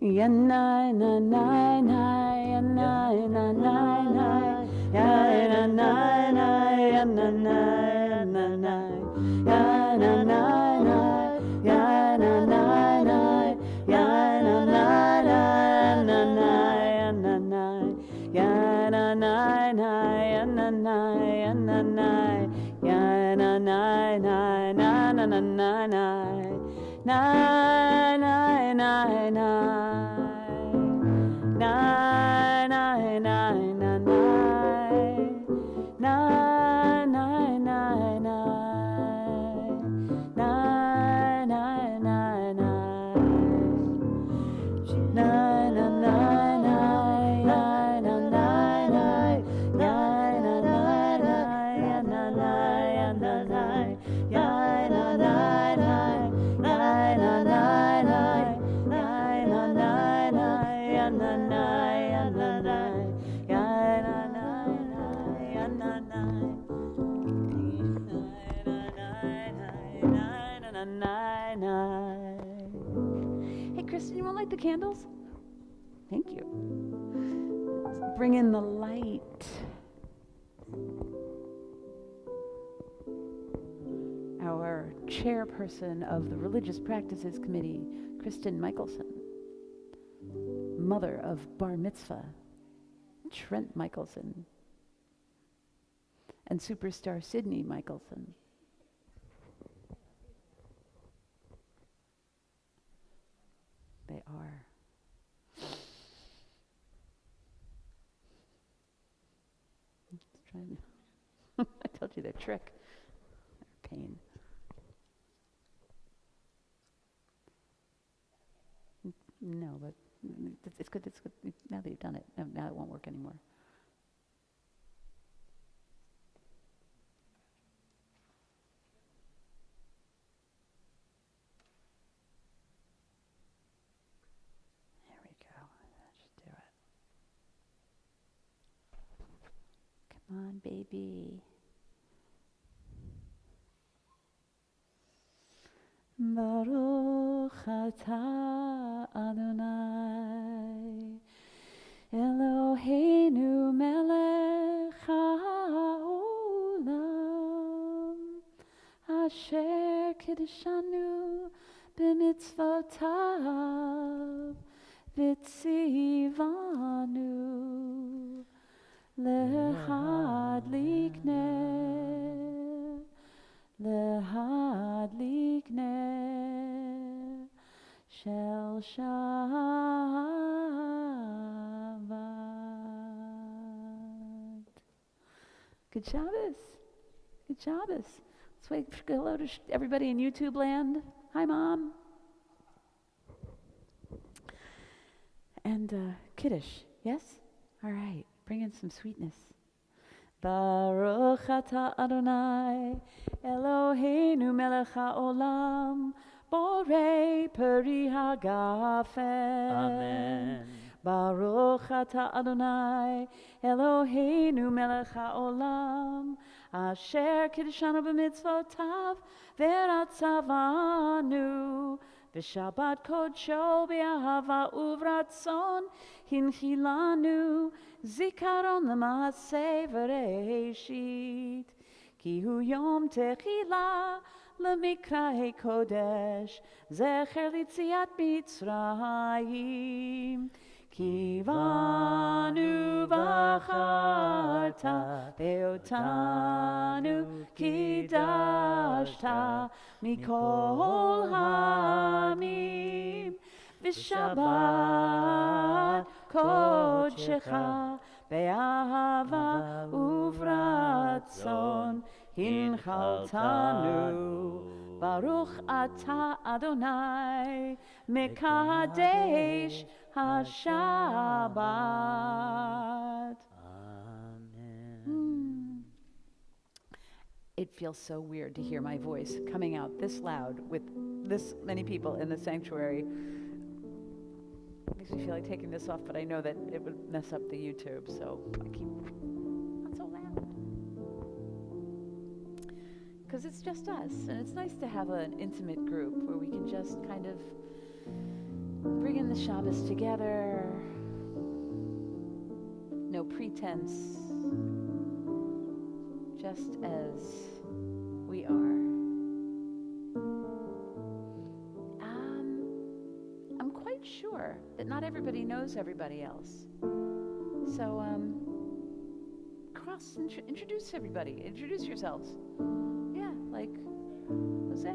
Yanai na nai nai yanai na nai nai yana nai nai yana nai na nai yana nai nai yana nai nai yana nai nai yana nai yana nai nai yana nai yana nai yana nai nai na na na na nai nai nai nai nai Hey, Kristen, you want to light the candles? Thank you. Let's bring in the light. Our chairperson of the Religious Practices Committee, Kristen Michelson, mother of Bar Mitzvah, Trent Michelson, and superstar Sydney Michelson. They are. Let's try and I told you their trick. Their pain. No, but it's good. It's good. Now that you've done it, now it won't work anymore. There we go. That should do it. Come on, baby. Baruch atah Adonai Eloheinu melech haolam asher kiddushanu b'mitzvotav v'tzivanu lehadlik ner lehadlik ner shel Shabbat. Good Shabbos. Good Shabbos. Let's wait for hello to everybody in YouTube land. Hi, Mom. And Kiddush, yes? All right, bring in some sweetness. Baruch atah Adonai Eloheinu melech haolam borei peri hagafen. Amen. Baruch ata Adonai Eloheinu melech haolam asher kiddushanu b'mitzvotav v'ratzavanu v'shabbat kodsho b'ahava uvratzon hinchilanu zikaron l'maaseh v'reishit ki hu yom techila l'mikrah kodesh zecher litziat Mitzrayim Ki vanu v'acharta ve'otanu kidashta mikol hamim v'shabbat kodshecha be'ahava uvratzon hinchaltanu Baruch ata Adonai mekadesh HaShabbat. Amen. It feels so weird to hear my voice coming out this loud with this many people in the sanctuary. Makes me feel like taking this off, but I know that it would mess up the YouTube, so I keep not so loud. Because it's just us, and it's nice to have an intimate group where we can just kind of bring in the Shabbos together, no pretense, just as we are. I'm quite sure that not everybody knows everybody else. So, introduce everybody. Introduce yourselves. Yeah, like Jose.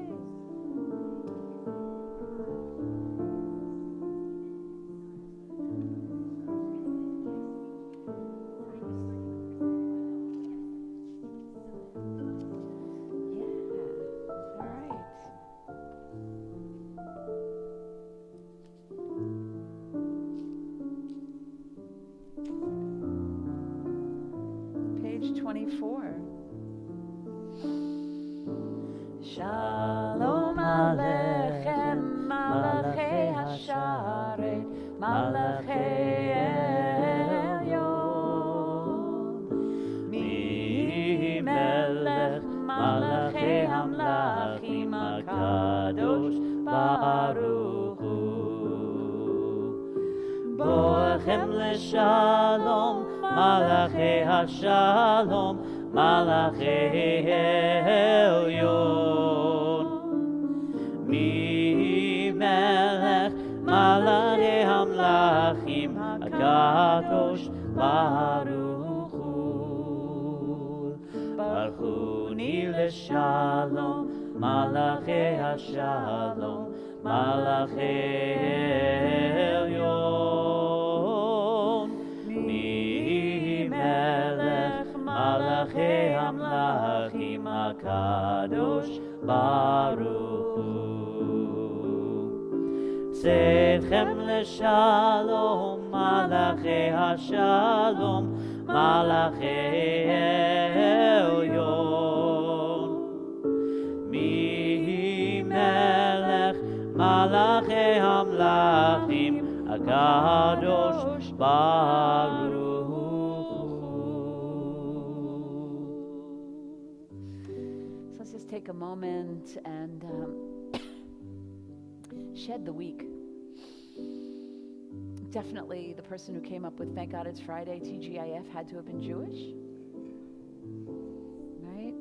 Page 24. Shalom Alechem, Malachei Hasharet, Malachei Elyon. Mi Melech, Malachei Hamlachim, HaKadosh Baruch Hu. Boechem leShalom, Malachei HaShalom, Malachei Elyon. Mi Melech Malachei Hamlachim HaKadosh Baruch Hu. Baruchuni leShalom Malachei HaShalom Malachei Elyon. Mi Melech Malachei Hamlachim HaKadosh Baruch Hu. Tzedchem leShalom Malachei HaShalom Malachei Elyon. Mi Melech Malachei Hamlachim HaKadosh Baruch Hu. So let's just take a moment and shed the week. Definitely the person who came up with Thank God It's Friday, TGIF, had to have been Jewish, right?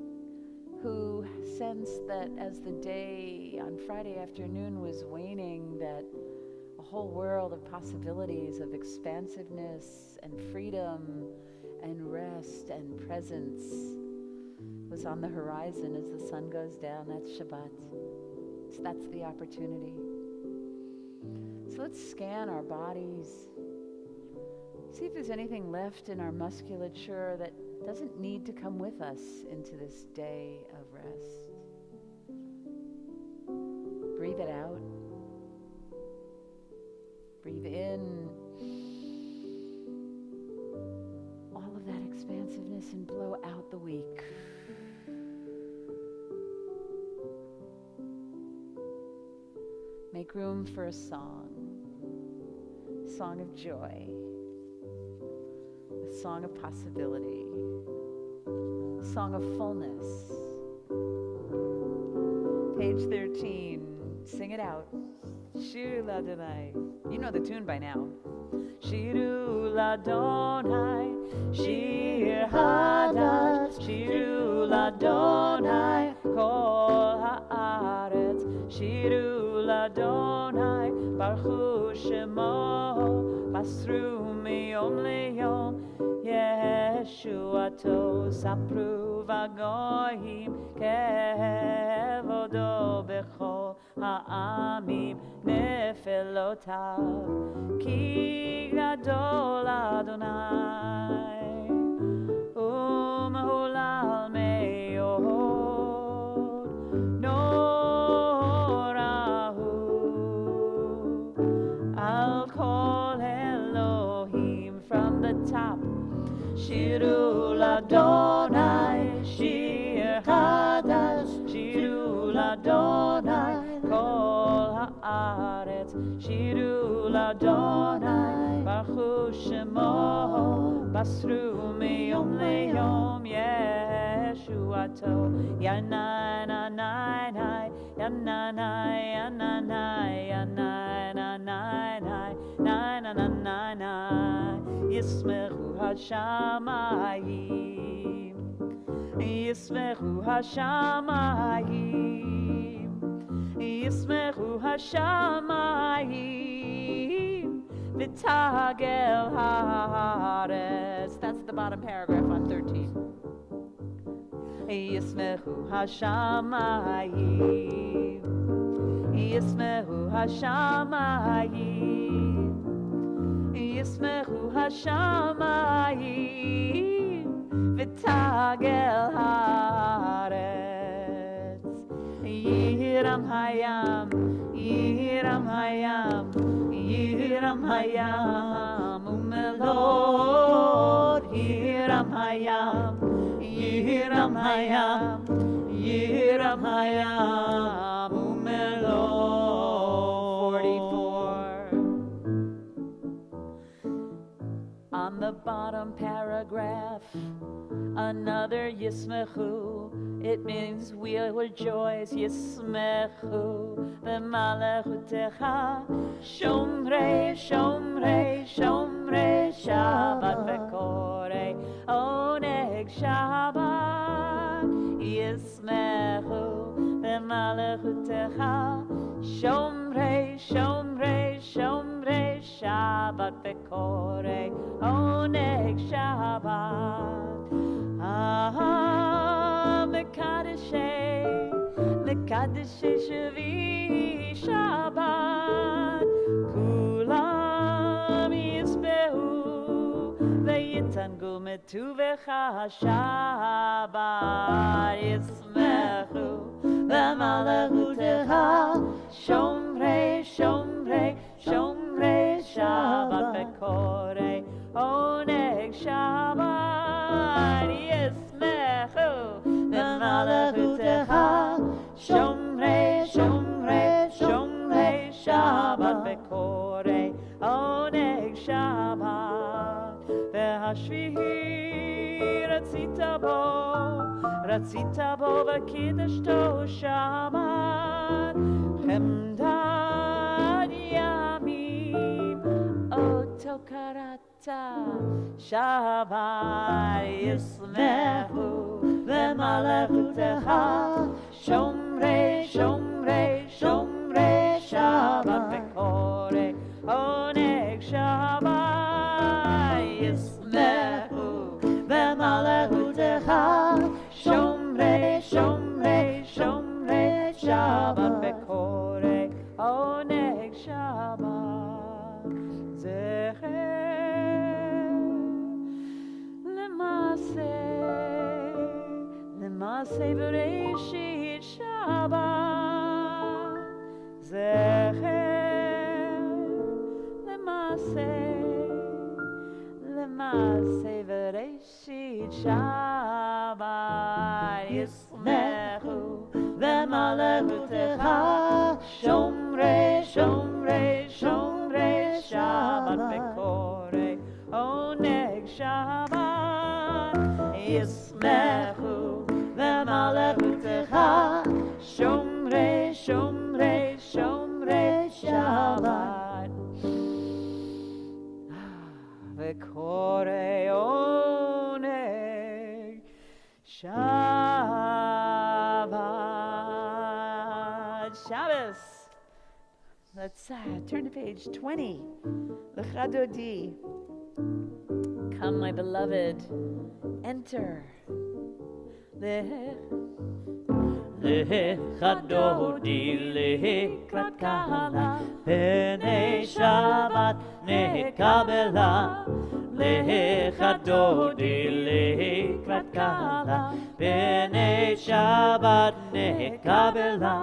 Who sensed that as the day on Friday afternoon was waning, that a whole world of possibilities of expansiveness and freedom and rest and presence was on the horizon as the sun goes down. That's Shabbat. So that's the opportunity. So let's scan our bodies. See if there's anything left in our musculature that doesn't need to come with us into this day of rest. Breathe it out. Breathe in all of that expansiveness and blow out the week. Make room for a song of joy, a song of possibility, a song of fullness. Page 13, sing it out. Shir Ladonai. You know the tune by now. Shiru Ladonai, Shir Hadash, Shiru Ladonai, Kol Haaretz, Shiru Ladonai, Baruch Shemo, Basru Miyom Leyom, Yeshuato, Sapru Vagoyim, Kevodo Bechol Ha'amim, Nefelotav, Ki Gadol Adonai, Umehulal Me'od, Norahu, Al Kol Elohim, from the top. Shiru Ladonai, Shir Hadash, Shiru Ladonai, Kol Haaretz, Shiru Ladonai, Baruch Shemo, Basru Miyom Leyom, Yeshuato, Yanai, Nanai, Yanai, Yanai, Yanai, Nanai, Nanai, Yismechu Hashamayim, Yismechu Hashamayim, Yismechu Hashamayim, V'tagel Haaretz. That's the bottom paragraph on 13. Yismechu Hashamayim, Yismechu Hashamayim, Yismechu Hashamayim, V'tagel Haaretz. Yiram Hayam, Yiram Hayam, Yiram Hayam, Umelod. Yiram Hayam, Yiram Hayam, Yiram Hayam, Umelod. 44. On the bottom paragraph, another Yismechu. It means we'll rejoice. Yismechu v'malachutecha, Shomrei, Shomrei, Shomrei Shabbat v'korei oneg Shabbat. Yismechu v'malachutecha, Shomrei, Shomrei, Shomrei Shabbat v'korei oneg Shabbat. Mekadeshei Shavi Shabbat, Kulam Yisbehu Ve'yitangu Metuvecha Shabbat. Yismechu V'malachutecha, Shomrei, Shomrei, Shomrei Shabbat v'korei oneg Shabbat. Yismechu v'malachutecha, Shomrei, Shomrei, Shomrei Shabbat v'korei oneg Shabbat. V'hashvihi ratzita bo v'kiddeshto Shabbat. Chemdad yamim oto karata Shabbat. Yismechu v'malachutecha, Shomrei, Shomrei, Shomrei Shabbat v'korei oneg Shabbat. Yismechu v'malachutecha, Shomrei, Shomrei, Shomrei Shabbat v'korei oneg Shabbat. Zecher L'maseh Bereshit Shabbat. Zecher L'maseh Bereshit Shabbat. Yismechu v'malachutecha, Shomrei, ישמחו במלכותך שומרי שומרי שומרי שבת וקורא עונג Shabbat. Shabbos. Let's turn to page 20. L'chadodi. Come, my beloved, enter. L'chadodi l'krat kala B'nei Shabbat nekabela L'chadodi l'krat kala B'nei Shabbat nekabela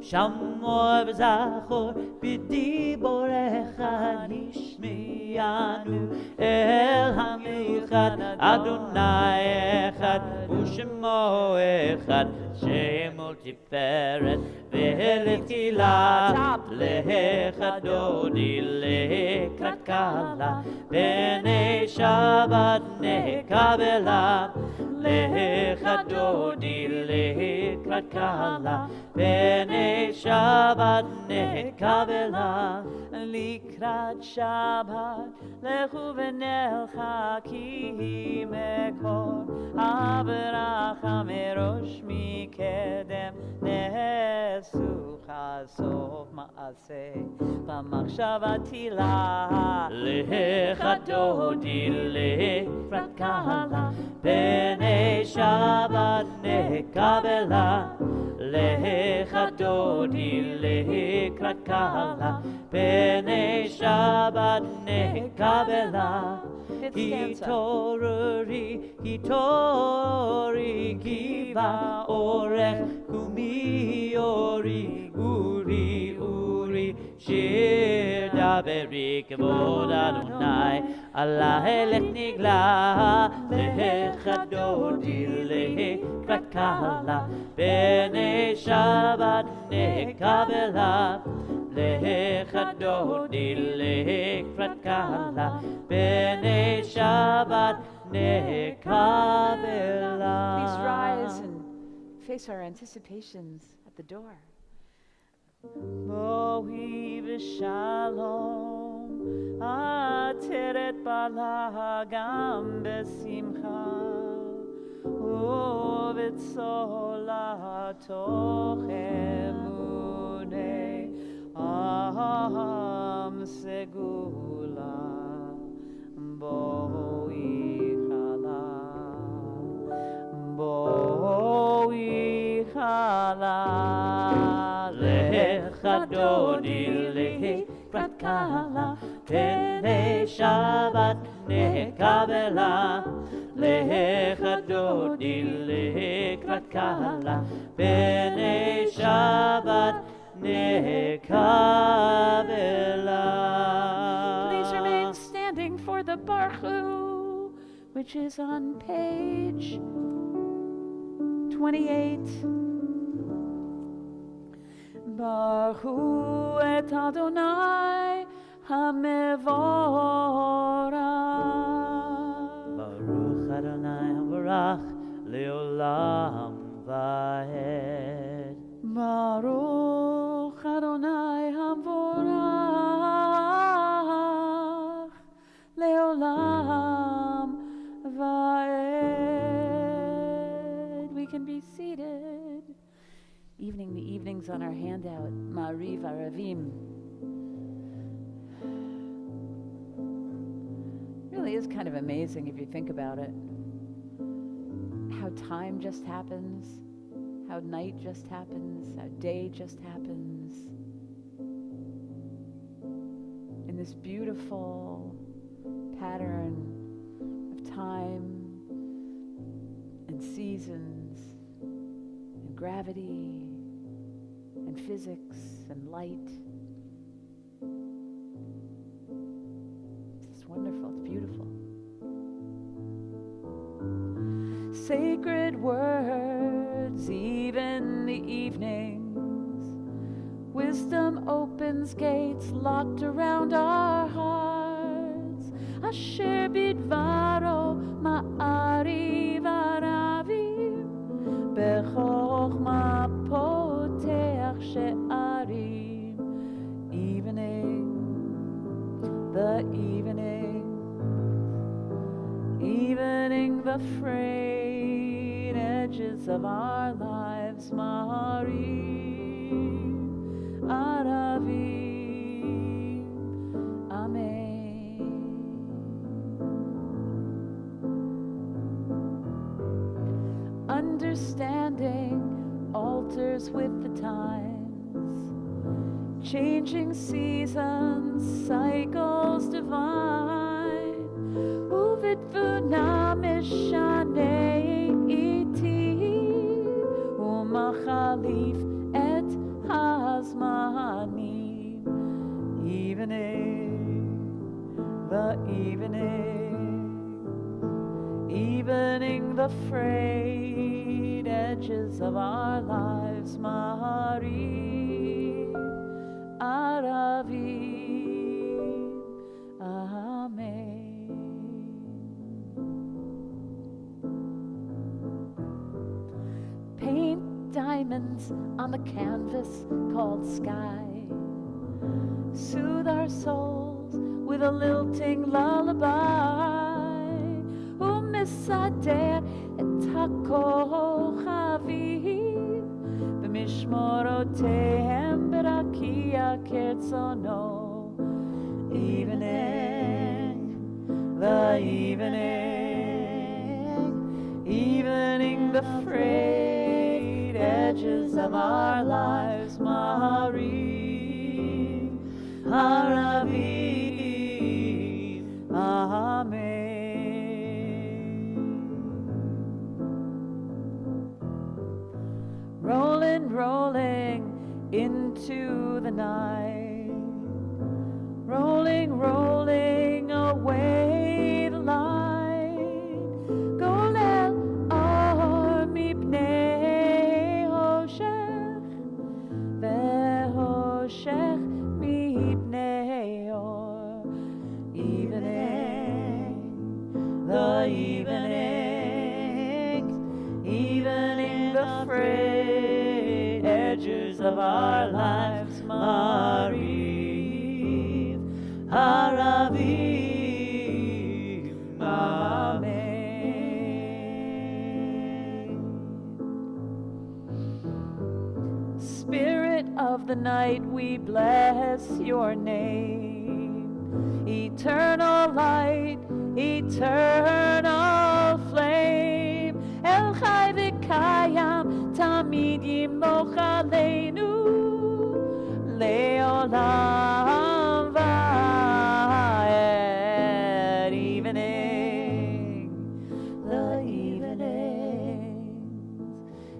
Shamor v'zachor b'diborecha nishmiyanu El hamichad Adonai echad u'shemo echad Shemol tiferet ve'letchila L'chadodi l'krat kala B'nei Shabbat nekabela L'chadodi l'krat kala B'nei Shabbat nekabela Likrat Shabbat lechu v'nelcha ki mekor Averacha merosh mikedem nesu chasof ma'aseh b'machshava tila L'chadodi l'krat kala B'nei Shabbat nekabela L'chadodi l'krat kala B'nei Shabbat nekabela Hitori kiva orech kumi ori uri shir daberi kavod Adonai Allah elech nigla L'chadodi l'krat kala B'nei Shabbat nekabela L'chadodi l'krat kala B'nei Shabbat nekabela. Please rise and face our anticipations at the door. Bohi v'shalom ateret bala gam besimcha u'v'tzola toch emunei am segula boi chala L'chadodi l'krat kala B'nei Shabbat nekabela L'chadodi l'krat kala B'nei Shabbat nekabela. Please remain standing for the Baruch, which is on page 28. Baruch et Adonai HaMevorach. Baruch Adonai HaMevorach Leolam Vaed. Baruch Adonai HaMevorach Leolam Vaed. We can be seated. The evenings on our handout, Ma'ariv Aravim. Really is kind of amazing if you think about it. How time just happens, how night just happens, how day just happens. In this beautiful pattern of time and seasons and gravity and physics and light. It's wonderful, it's beautiful. Sacred words, even the evenings. Wisdom opens gates locked around our hearts. Asher bidvaro ma'ariv the evening the frayed edges of our lives, Marim, Aravim, Amen. Understanding alters with the times, changing seasons, cycles divine. Uvitfuna mishanei iti, umachalif et hazmanim. Evening the frayed edges of our lives, Marim, Aravim, Amen. Paint diamonds on the canvas called sky. Soothe our souls with a lilting lullaby. Umisader et hakochavim b'mishmorotehem berakia kertzono. Evening the frayed edges of our lives, Marim, Aravim, Amen. Rolling into the night, rolling away the light. Golel or mipnei hoshech, vehoshech mipnei or. Evening the frayed edges of our lives, Marim, Aravim, Amen. Spirit of the night, we bless your name. Eternal light, eternal flame, El Chai v'Kayam, Tamid Yimoch Aleinu, Leolam va'ed.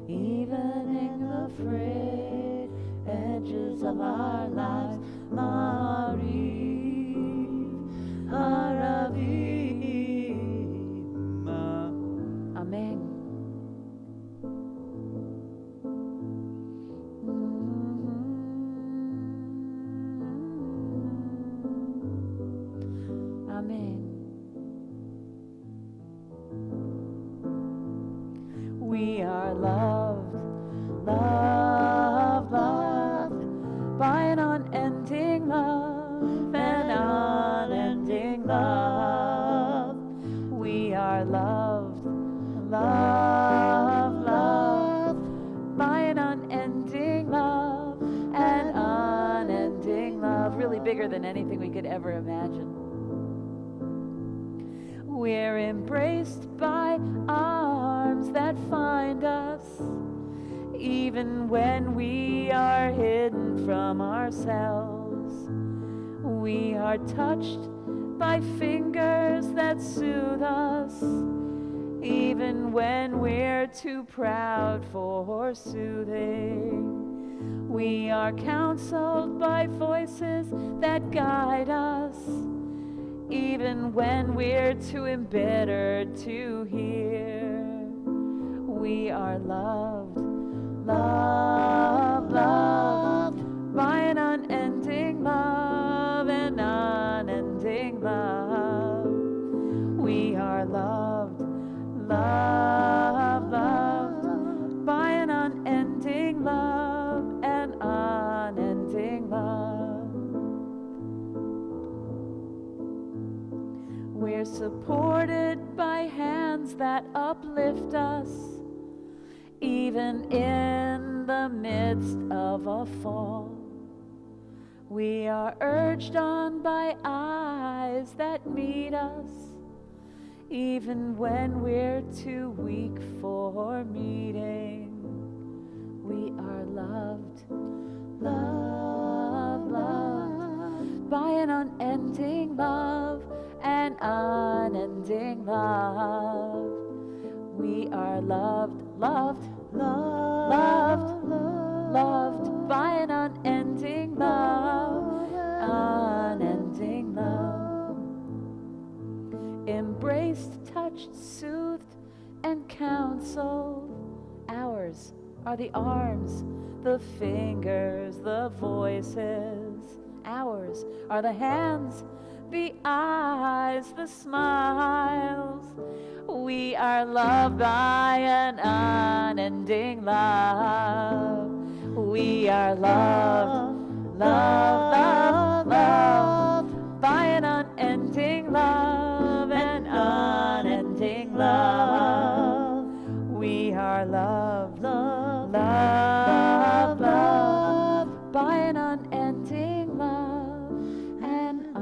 Evening the frayed edges of our lives, Marim, Aravim, Amen. Amen. We are loved by an unending love, an unending love. We are loved by an unending love, an unending love, really bigger than anything we could ever imagine. We're embraced by arms that find us, even when we are hidden from ourselves. We are touched by fingers that soothe us, even when we're too proud for soothing. We are counseled by voices that guide us, even when we're too embittered to hear. We are loved by an unending love, an unending love. We are loved by an unending love, an unending love. We're supported by hands that uplift us, even in the midst of a fall. We are urged on by eyes that meet us, even when we're too weak for meeting. We are loved, loved, loved by an unending love, an unending love. We are loved, loved, loved, loved by an unending love, unending love. Embraced, touched, soothed, and counseled. Ours are the arms, the fingers, the voices. Ours are the hands, the eyes, the smiles. We are loved by an unending love. We are loved, loved, loved, loved by an unending love, an unending love. We are loved, loved, loved, loved by an unending love, an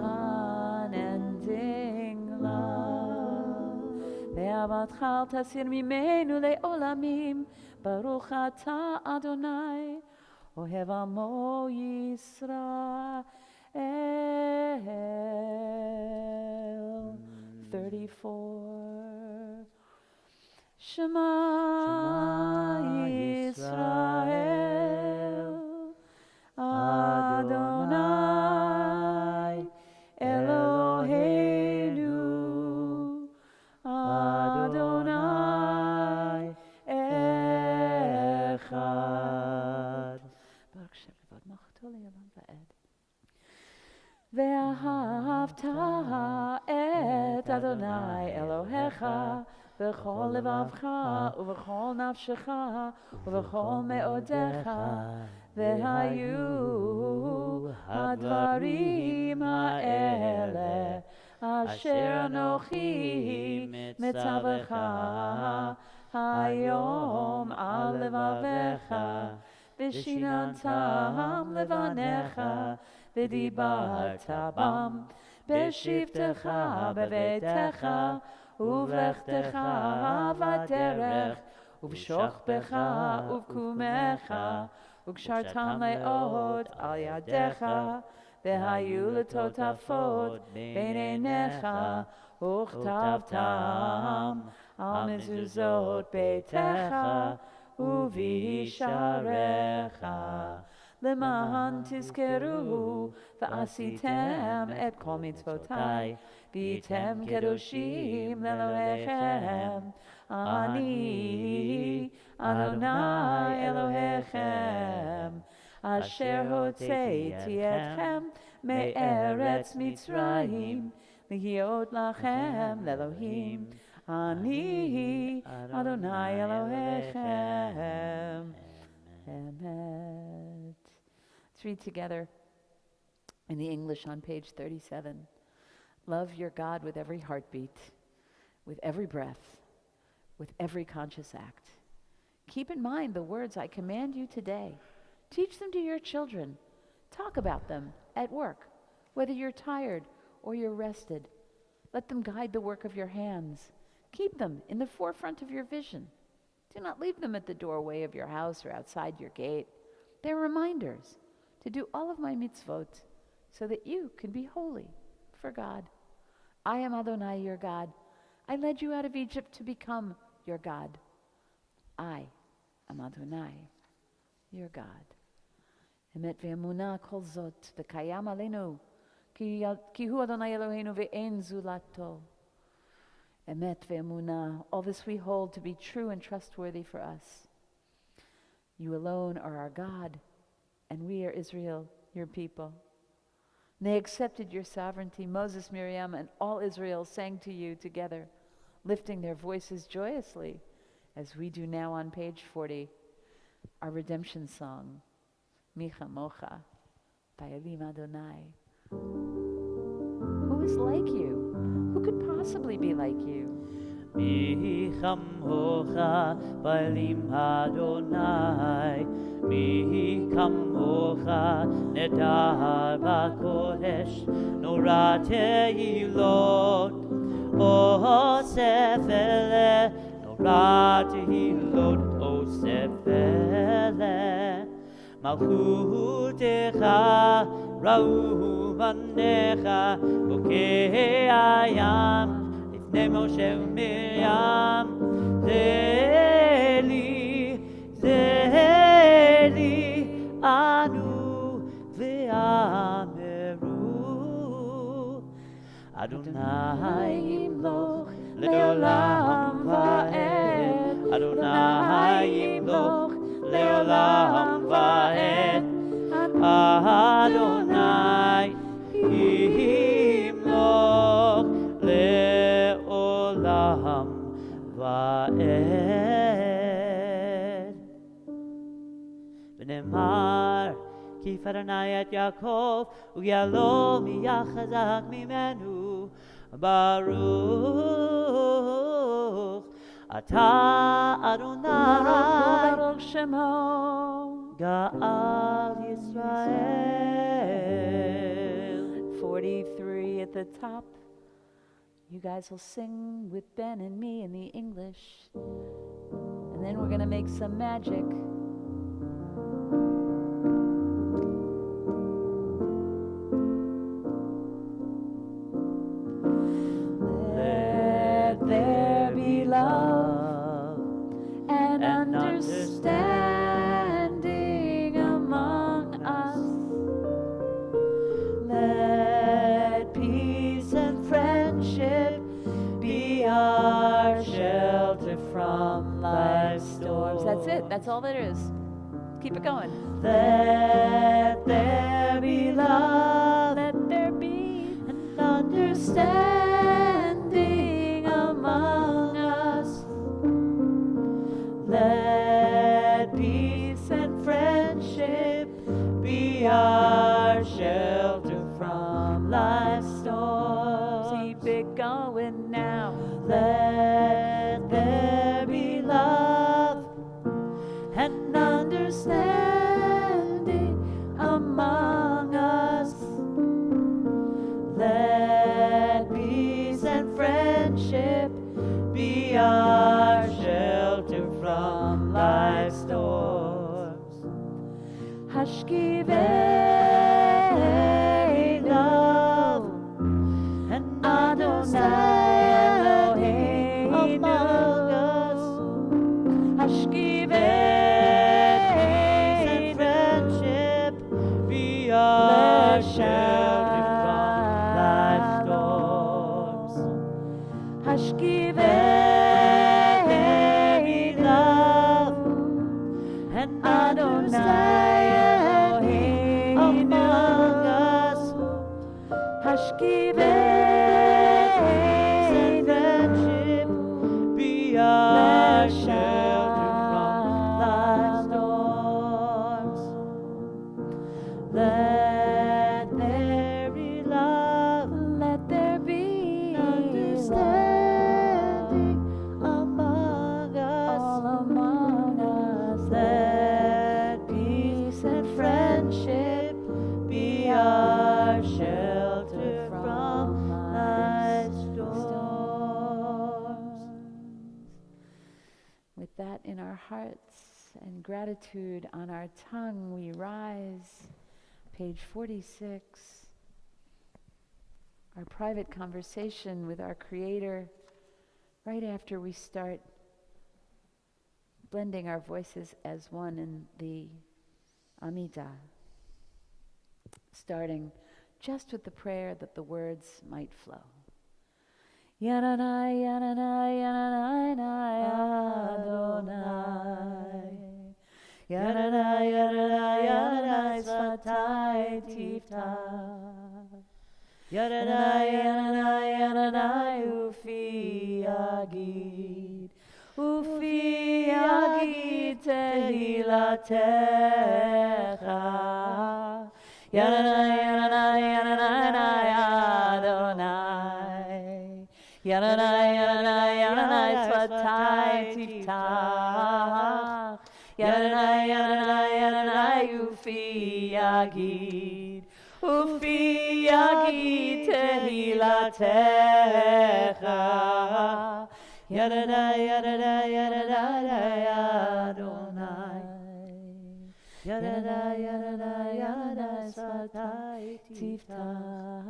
unending love. ואהבתך אל תסיר ממנו לעולמים, ברוך אתה אדוני, אוהב עמו ישראל. 34. Shema Yisrael, Adonai Eloheinu, Adonai Echad. Baruch Shem Kavod Malchuto Le'olam Va'ed. ואהבת את אדוני אלוהיך בכל לבבך ובכל נפשך ובכל מאודיך, והיו הדברים האלה אשר אנוכי מצווך היום על לבביך, ושיננתם לבניך ודיברת בם בשבתך בביתך ובלכתך בדרך ובשוכבך ובקומך, וקשרתם לאות על ידיך, והיו לטוטפות בין עיניך, וכתבתם על מזוזות ביתך ובשעריך. למען תזכרו ועשיתם את כל מצוותי, והייתם קדושים לאלוהיכם. אני אדוני אלוהיכם, אשר הוצאתי אתכם מארץ מצרים, להיות לכם לאלוהים. אני אדוני אלוהיכם. Amen. Let's read together in the English on page 37. Love your God with every heartbeat, with every breath, with every conscious act. Keep in mind the words I command you today. Teach them to your children. Talk about them at work, whether you're tired or you're rested. Let them guide the work of your hands. Keep them in the forefront of your vision. Do not leave them at the doorway of your house or outside your gate. They're reminders to do all of my mitzvot so that you can be holy for God. I am Adonai, your God. I led you out of Egypt to become your God. I am Adonai, your God. Emet ve'emunah kol zot v'kayam aleinu ki hu Adonai Eloheinu ve'en zulato. Emet ve'emunah, all this we hold to be true and trustworthy for us. You alone are our God, and we are Israel, your people. And they accepted your sovereignty. Moses, Miriam, and all Israel sang to you together, lifting their voices joyously, as we do now on page 40, our redemption song, Micha Mocha, by Elim Adonai. Who is like you? Who could possibly possibly be like you? Mi chamocha ba'elim Adonai, mi kamocha nedar b'kodesh, nora tehilot, osef eleh, nora tehilot, osef eleh, malchutecha ra'u banecha, bokei hayam, לפני משה ומרים, זה לי, ענו ואמרו, אדוני ימלוך לעולם ועד, אדוני ימלוך לעולם ועד, אדוני ימלוך לעולם ועד. ונאמר, כי אדוני את יעקב, ויעלום יהיה חזק ממנו. ברוך אתה אדוני, ברוך שמו, גאל ישראל. 43 at the top. You guys will sing with Ben and me in the English. And then we're going to make some magic. Let there be love and understanding among us. Let peace and friendship be our shelter from life's storms. That's it. That's all there is. Keep it going. Let there be love. Let there be an understanding among us. Let peace and friendship be our shelter from life's storms. Keep it going now. Let there be love and understanding among us. Let peace and friendship be our shelter from life's storms. Hashkivei love and Adonai among us. Hashkivei and friendship be our shelter from life's storms. Hashkivei love and Adonai among us. Hashkivei and friendship be our shelter from life's storms. Let there be love, let there be understanding among us, all among us. Let peace and friendship be our shelter from life's storms. With that in our hearts and gratitude on our tongue, we rise. Page 46. Our private conversation with our Creator right after we start blending our voices as one in the Amidah. Starting just with the prayer that the words might flow. Yananai, Yananai, Yananai, Adonai. Yananai, Yananai, Yananai, Svatai Tiftach. Yananai, Yananai, Yananai, Ufi Yagid. Ufi Yagid Tehilatecha. Yananai, Yananai, Yananai, Adonai. Yananai, ופי יגיד, ופי יגיד תהילתך. ידדה ידדה ידדה אדוני, ידדה ידדה ידדה שפתי תפתח,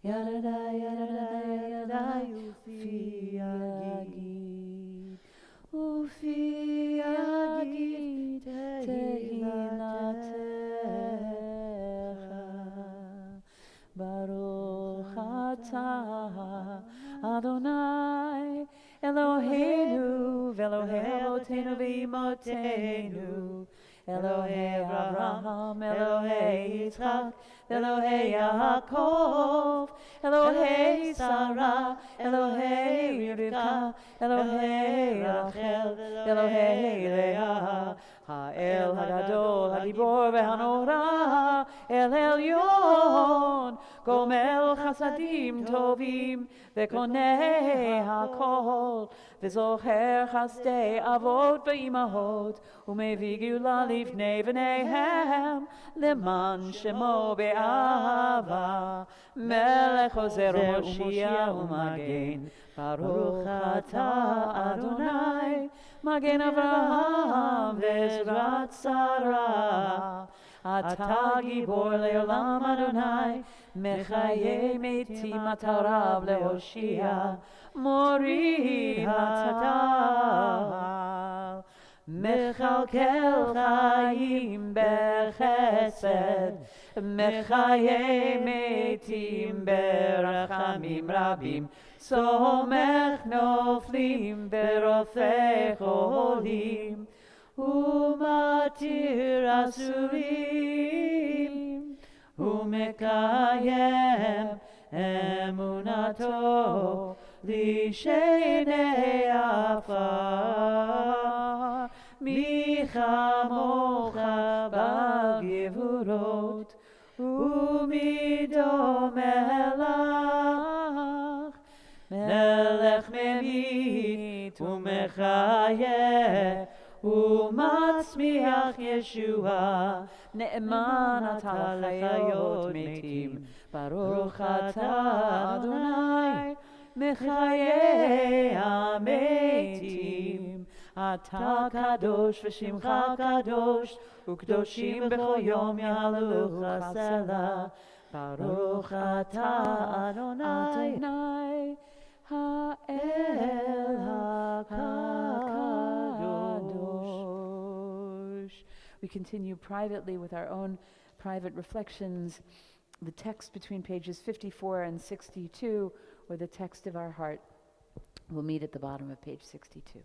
ידדה ידדה ידדה ופי יגיד, ופי יגיד תהילתך. ברוך אתה אדוני אלוהינו ואלוהי אבותינו ואמותינו, אלוהי אברהם, אלוהי יצחק, אלוהי יעקב, אלוהי שרה, אלוהי רבקה, אלוהי רחל, אלוהי לאה, האל הגדול, הגיבור והנורא, אל עליון, גומל חסדים טובים וקונה הכל, וזוכר חסדי אבות ואימהות, ומביא גאולה לפני בניהם, למען שמו באהבה, מלך עוזר ומושיע ומגן. ברוך אתה אדוני מגן אברהם ועזרת שרה. אתה גיבור לעולם אדוני, מחיי מתים אתה רב להושיע, מוריד הטל, מכלכל חיים בחסד, מחיי מתים ברחמים רבים, סומך נופלים ברופא חולים, ומתיר אסורים, ומקיים אמונתו לשני עפר. מי כמוך בעל גבורות, ומי דומה לך, מלך ממית ומחיה ומצמיח ישועה, נאמן אתה לחיות מתים. ברוך אתה אדוני מחיי המתים. אתה קדוש ושמך קדוש, וקדושים בכל יום יעלוך הסלע. ברוך אתה אדוני האל הקדוש. We continue privately with our own private reflections. The text between pages 54 and 62, or the text of our heart, will meet at the bottom of page 62.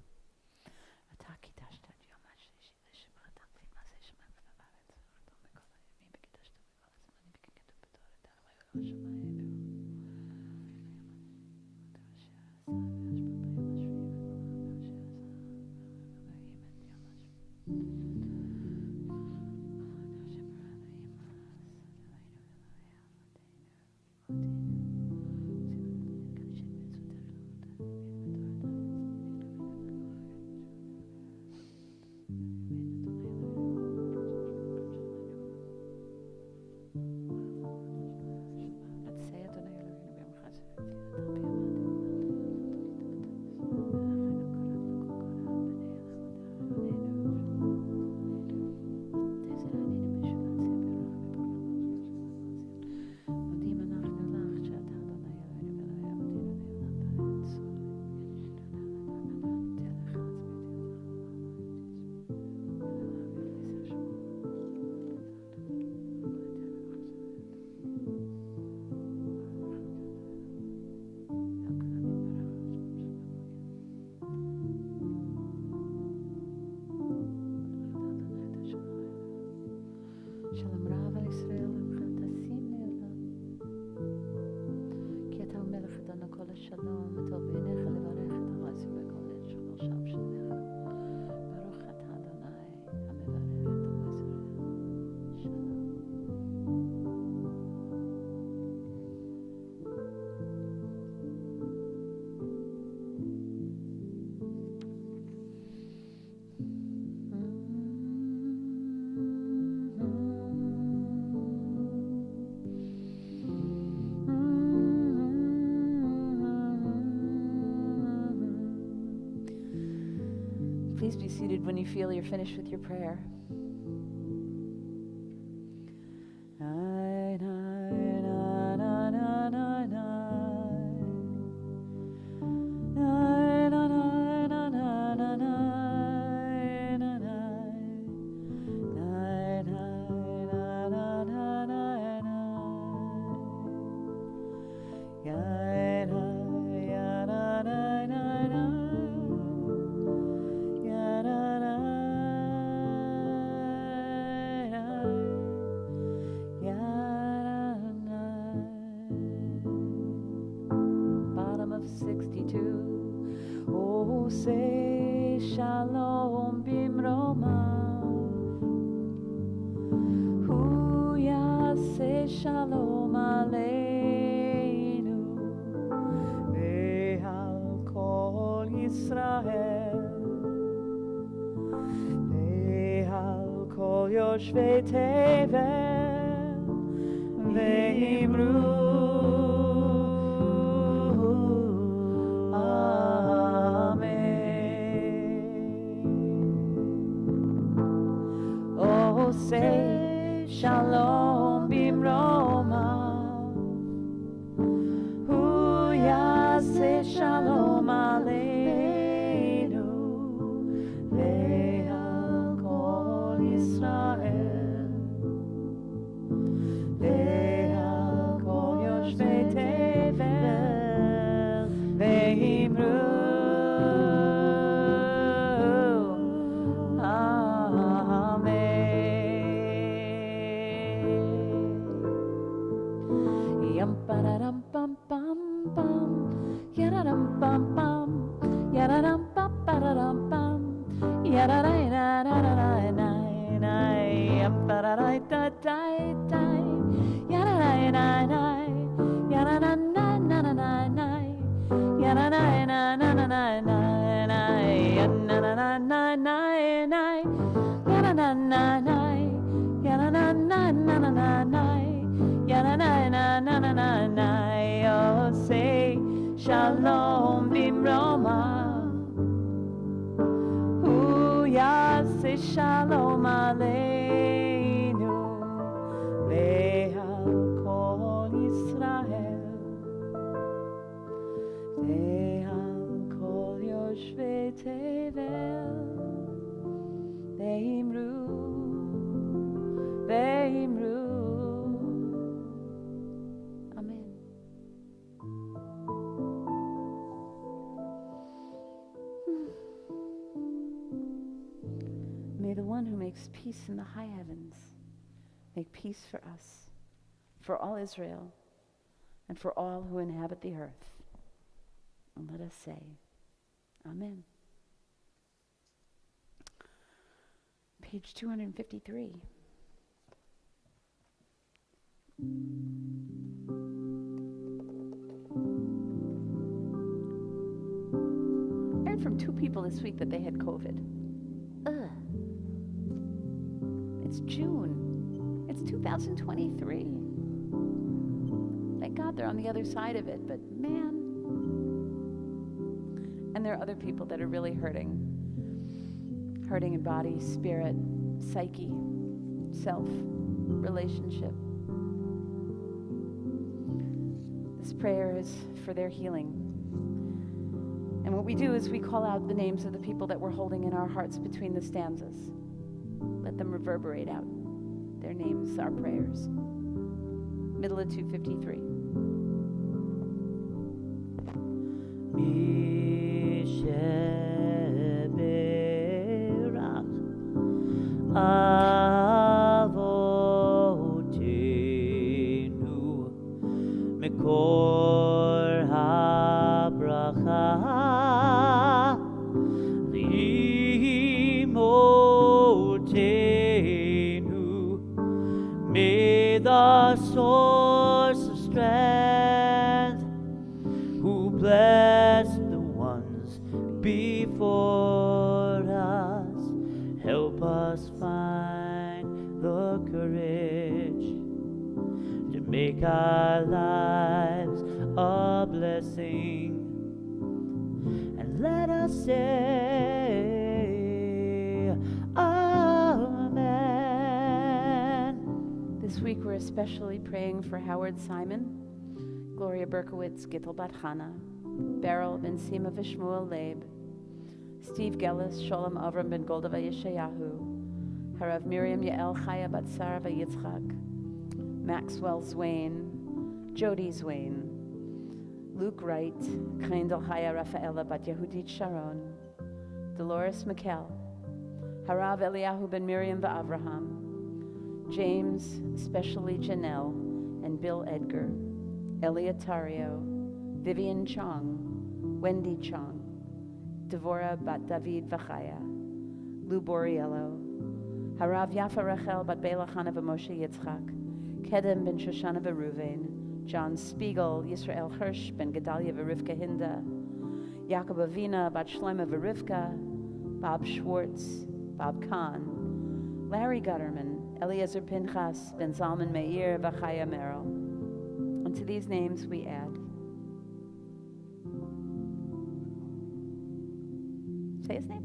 Please be seated when you feel you're finished with your prayer. Bottom of 62. Oh, say shalom bimroma. Huya say shalom aleinu. Ve'al kol Yisrael. Ve'al kol yoshvei tevel. Ve'imru. Say shalom bimroma. Huya say shalom aleinu. Ve'al kol Yisrael. Ve'al kol yoshvei tevel. Ve'imru. Ba-da-dum bum bum bum, ya-da-dum bum bum, ya-da-dum bum ba-da-dum bum, ya-da-da-da-da-da-da-da-da, ba-da-da-da-da-da, ya-da-da-da-da, ya-da-da-da-da-da-da, ya-da-da-da-da-da-da, oh, say shalom bimroma. Huya say shalom aleinu. Ve'al kol Yisrael. Ve'al kol yoshvei tevel. Ve'imru. Ve'imru. May the one who makes peace in the high heavens make peace for us, for all Israel, and for all who inhabit the earth. And let us say, Amen. Page 253. I heard from 2 people this week that they had COVID. Ugh. It's June. It's 2023. Thank God they're on the other side of it, but man. And there are other people that are really hurting. Hurting in body, spirit, psyche, self, relationship. This prayer is for their healing. And what we do is we call out the names of the people that we're holding in our hearts between the stanzas. Let them reverberate out. Their names, our prayers. Middle of 253. Misheberach avotenu mekor habracha May the source of strength, who blessed the ones before us, help us find the courage to make our lives a blessing, and let us say week we're especially praying for Howard Simon, Gloria Berkowitz, Gittel Bat Chana, Beryl Ben Sima Vishmuel Leib, Steve Gellis, Sholem Avram Ben Golda Vayeshayahu, Harav Miriam Yael Chaya Bat Sarah Vayitzchak, Maxwell Zwain, Jody Zwain, Luke Wright, Kendall Chaya Rafaela Bat Yehudit Sharon, Dolores Mikkel, Harav Eliyahu Ben Miriam Va'avraham, James, especially Janelle, and Bill Edgar, Eliatario, Vivian Chong, Wendy Chong, Devorah Bat David Vachaya, Lou Boriello, Harav Yafa Rachel Bat Bela Chana Moshe Yitzchak, Kedem Ben Shoshana Veruven, John Spiegel, Yisrael Hirsch Ben Gedalia Verivka Hinda, Yaakov Avina Bat Shlomo Verivka, Bob Schwartz, Bob Kahn, Larry Gutterman, Eliezer Pinchas Ben Zalman Meir Vachaya Merrill. And to these names we add. Say his name.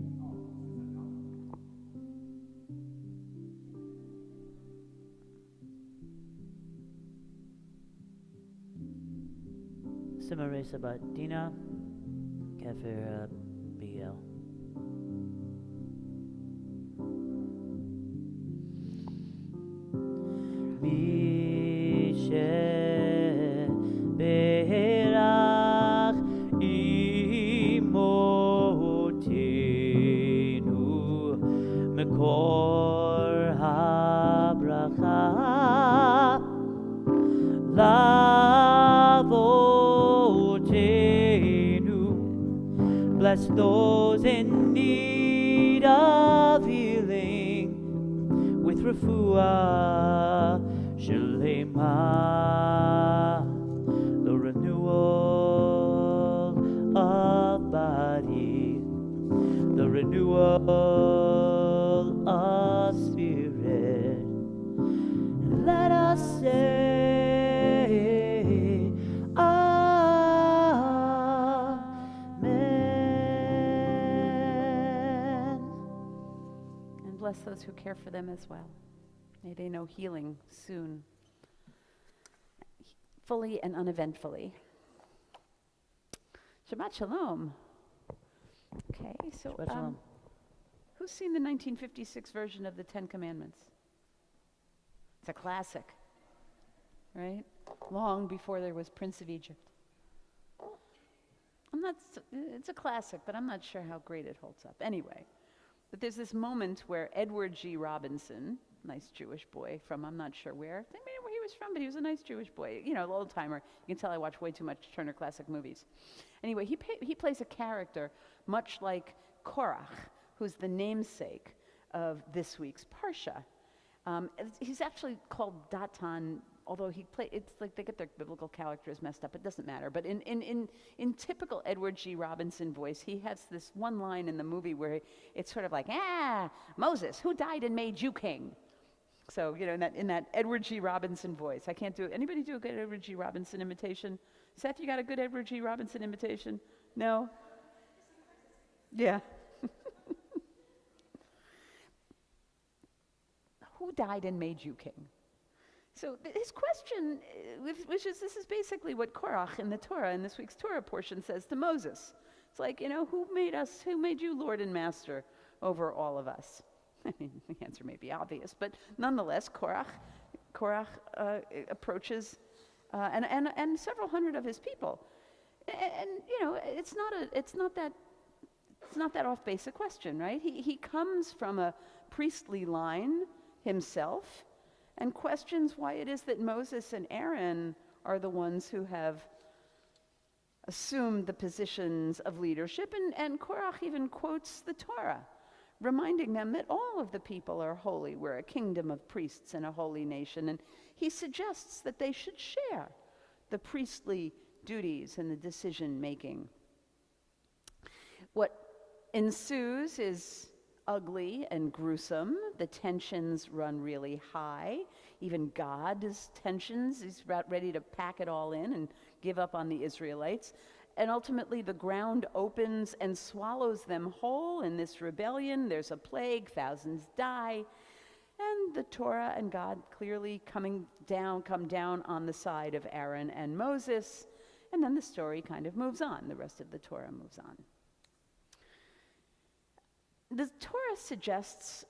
Simare Sabat Dina, Kafir Beth-El. Mishe Berach Imotenu Mekor HaBracha Lavotenu. Bless those in need of healing with refuah Shalema, the renewal of body, the renewal of spirit. And let us say, Amen. And bless those who care for them as well. May they know healing soon, fully and uneventfully. Shabbat Shalom. Okay, so Shabbat Shalom. who's seen the 1956 version of the Ten Commandments? It's a classic, right? Long before there was Prince of Egypt. It's a classic, but I'm not sure how great it holds up. Anyway, but there's this moment where Edward G. Robinson, nice Jewish boy from I'm not sure where. I think maybe where he was from, but he was a nice Jewish boy. You know, old timer. You can tell I watch way too much Turner Classic Movies. Anyway, he plays a character much like Korach, who's the namesake of this week's Parsha. He's actually called Datan, although it's like they get their biblical characters messed up. It doesn't matter. But in typical Edward G. Robinson voice, he has this one line in the movie where it's sort of like, Moses, who died and made you king? So, you know, in that Edward G. Robinson voice. I can't do it. Anybody do a good Edward G. Robinson imitation? Seth, you got a good Edward G. Robinson imitation? No? Yeah. Who died and made you king? So his question, this is basically what Korach in the Torah, in this week's Torah portion, says to Moses. It's like, you know, who made you Lord and Master over all of us? I mean, the answer may be obvious, but nonetheless, Korach approaches and several hundred of his people, and you know, it's not that off base a question, right? He comes from a priestly line himself, and questions why it is that Moses and Aaron are the ones who have assumed the positions of leadership, and Korach even quotes the Torah, reminding them that all of the people are holy. We're a kingdom of priests and a holy nation. And he suggests that they should share the priestly duties and the decision-making. What ensues is ugly and gruesome. The tensions run really high. Even God's tensions, he's about ready to pack it all in and give up on the Israelites. And ultimately, the ground opens and swallows them whole in this rebellion. There's a plague, thousands die. And the Torah and God clearly come down on the side of Aaron and Moses, and then the story kind of moves on. The rest of the Torah moves on. The Torah suggests,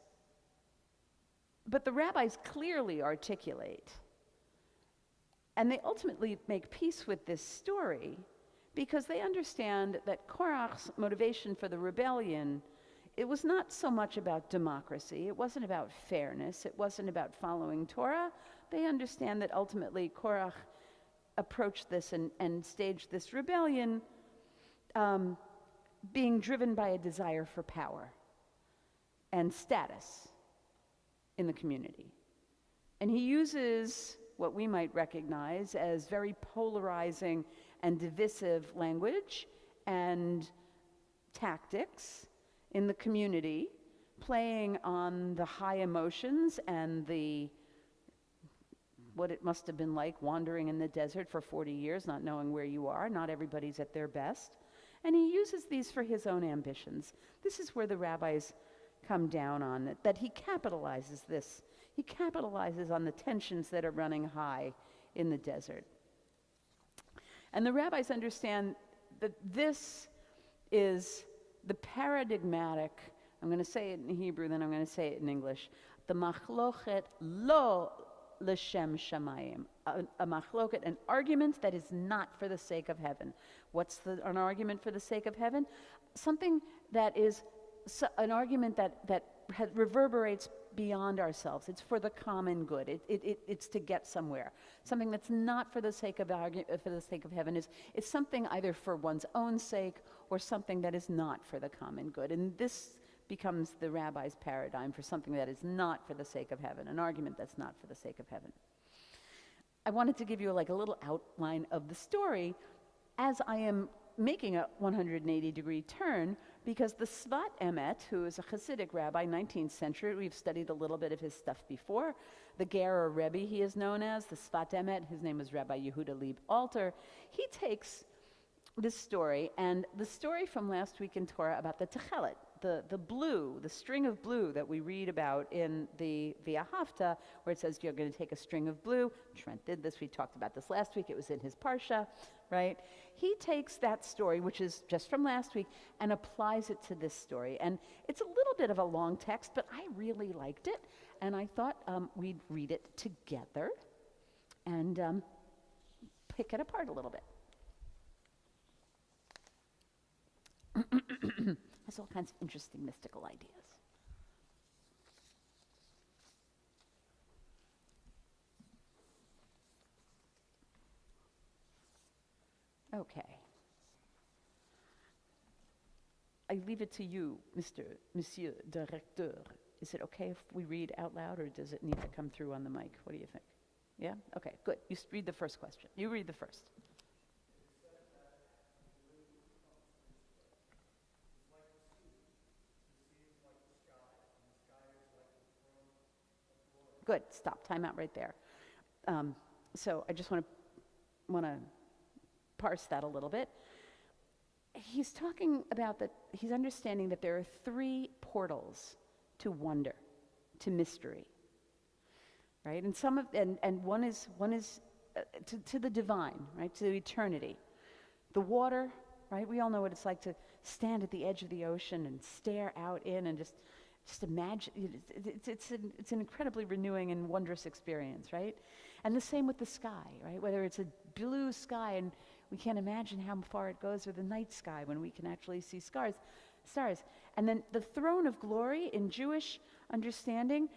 but the rabbis clearly articulate, and they ultimately make peace with this story because they understand that Korach's motivation for the rebellion, it was not so much about democracy, it wasn't about fairness, it wasn't about following Torah. They understand that ultimately Korach approached this and staged this rebellion being driven by a desire for power and status in the community. And he uses what we might recognize as very polarizing and divisive language and tactics in the community, playing on the high emotions and what it must have been like wandering in the desert for 40 years, not knowing where you are. Not everybody's at their best. And he uses these for his own ambitions. This is where the rabbis come down on it, that he capitalizes this. He capitalizes on the tensions that are running high in the desert. And the rabbis understand that this is the paradigmatic, I'm going to say it in Hebrew, then I'm going to say it in English, the machlochet lo l'shem shamayim, a machloket, an argument that is not for the sake of heaven. What's an argument for the sake of heaven? Something that is an argument that reverberates beyond ourselves. It's for the common good. It's to get somewhere. Something that's not for the sake of heaven is something either for one's own sake or something that is not for the common good. And this becomes the rabbi's paradigm for something that is not for the sake of heaven, an argument that's not for the sake of heaven. I wanted to give you like a little outline of the story as I am making a 180-degree turn, because the Svat Emet, who is a Hasidic rabbi, 19th century, we've studied a little bit of his stuff before. The Ger, or Rebbe, he is known as, the Svat Emet, his name is Rabbi Yehuda Leib Alter. He takes this story, and the story from last week in Torah about the Techelet, the blue, the string of blue that we read about in the V'ahavta, where it says you're going to take a string of blue. Trent did this. We talked about this last week. It was in his Parsha, right? He takes that story, which is just from last week, and applies it to this story. And it's a little bit of a long text, but I really liked it, and I thought we'd read it together and pick it apart a little bit. Has all kinds of interesting mystical ideas. Okay. I leave it to you, Monsieur Directeur. Is it okay if we read out loud, or does it need to come through on the mic? What do you think? Yeah? Okay, good. You read the first question. You read the first. Good. Stop. Time out right there. So I just want to parse that a little bit. He's talking about that. He's understanding that there are three portals to wonder, to mystery, right? And one is to the divine, right? To eternity. The water, right? We all know what it's like to stand at the edge of the ocean and stare out in and just imagine. It's an incredibly renewing and wondrous experience, right? And the same with the sky, right? Whether it's a blue sky and we can't imagine how far it goes, or the night sky when we can actually see stars. And then the throne of glory in Jewish understanding,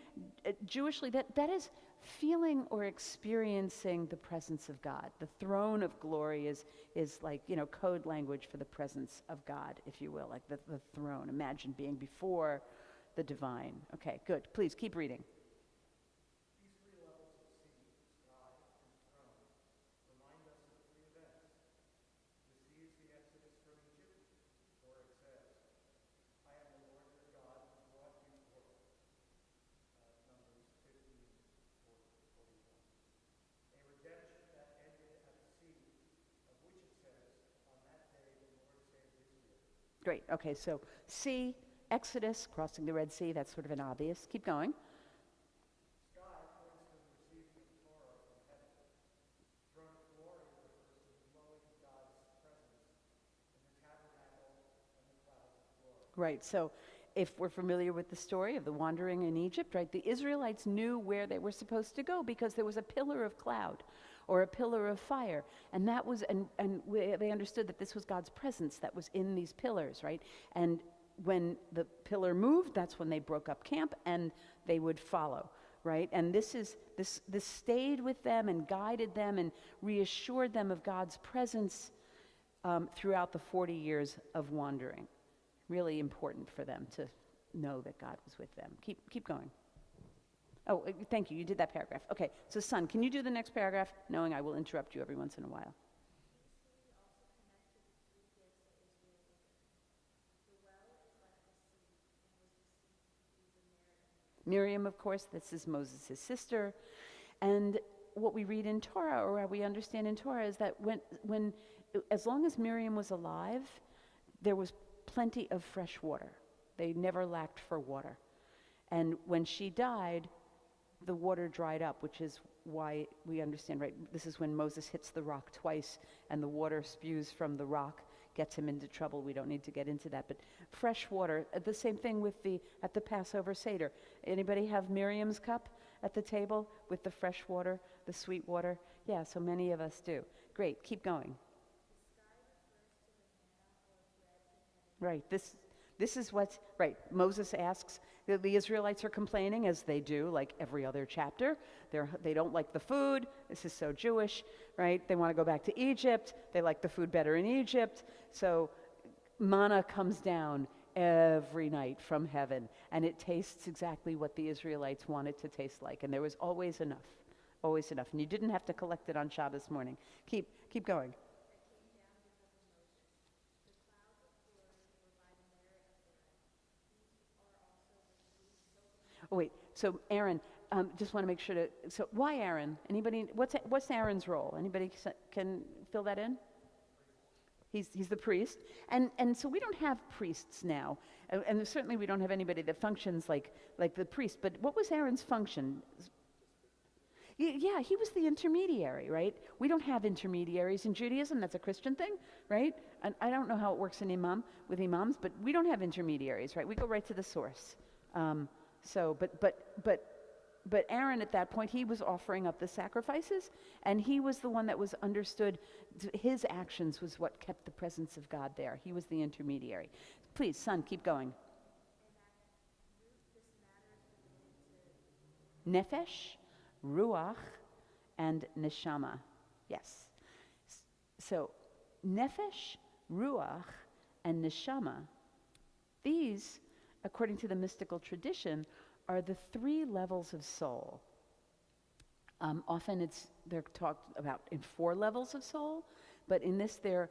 Jewishly, that is feeling or experiencing the presence of God. The throne of glory is like, code language for the presence of God, if you will, like the throne. Imagine being before the divine. Okay, good. Please keep reading. These three levels of sea, sky, and throne remind us of three events. The sea is the exodus from Egypt, where it says, I am the Lord your God who brought you forth. Numbers 15:41. A redemption that ended at the sea, of which it says, on that day the Lord saved Israel. Great. Okay, so sea, Exodus, crossing the Red Sea, that's sort of an obvious. Keep going. Right, so if we're familiar with the story of the wandering in Egypt, right, the Israelites knew where they were supposed to go because there was a pillar of cloud or a pillar of fire. And that was, they understood that this was God's presence that was in these pillars, right? And when the pillar moved, that's when they broke up camp and they would follow, right? And this stayed with them and guided them and reassured them of God's presence throughout the 40 years of wandering. Really important for them to know that God was with them. Keep going. Oh, thank you. You did that paragraph. Okay, so son, can you do the next paragraph, knowing I will interrupt you every once in a while? Miriam, of course, this is Moses' sister. And what we read in Torah, or what we understand in Torah, is that when as long as Miriam was alive, there was plenty of fresh water. They never lacked for water. And when she died, the water dried up, which is why we understand, right? This is when Moses hits the rock twice and the water spews from the rock, gets him into trouble. We don't need to get into that. But fresh water, the same thing with at the Passover Seder. Anybody have Miriam's cup at the table with the fresh water, the sweet water? Yeah, so many of us do. Great, keep going. Right, this is what, right, Moses asks, the Israelites are complaining, as they do, like every other chapter. They don't like the food. This is so Jewish, right? They want to go back to Egypt. They like the food better in Egypt. So manna comes down every night from heaven, and it tastes exactly what the Israelites want it to taste like. And there was always enough, always enough. And you didn't have to collect it on Shabbos morning. Keep going. Oh, wait, so Aaron, just want to make sure so why Aaron? Anybody, what's Aaron's role? Anybody can fill that in? He's the priest. And so we don't have priests now. And certainly we don't have anybody that functions like the priest. But what was Aaron's function? Yeah, he was the intermediary, right? We don't have intermediaries in Judaism. That's a Christian thing, right? And I don't know how it works in with imams, but we don't have intermediaries, right? We go right to the source. But Aaron at that point, he was offering up the sacrifices, and he was the one that was understood. His actions was what kept the presence of God there. He was the intermediary. Please, son, keep going. Nefesh, Ruach, and Neshama. Yes. So, Nefesh, Ruach, and Neshama, these, according to the mystical tradition, are the 3 levels of soul. Often they're talked about in 4 levels of soul, but in this they're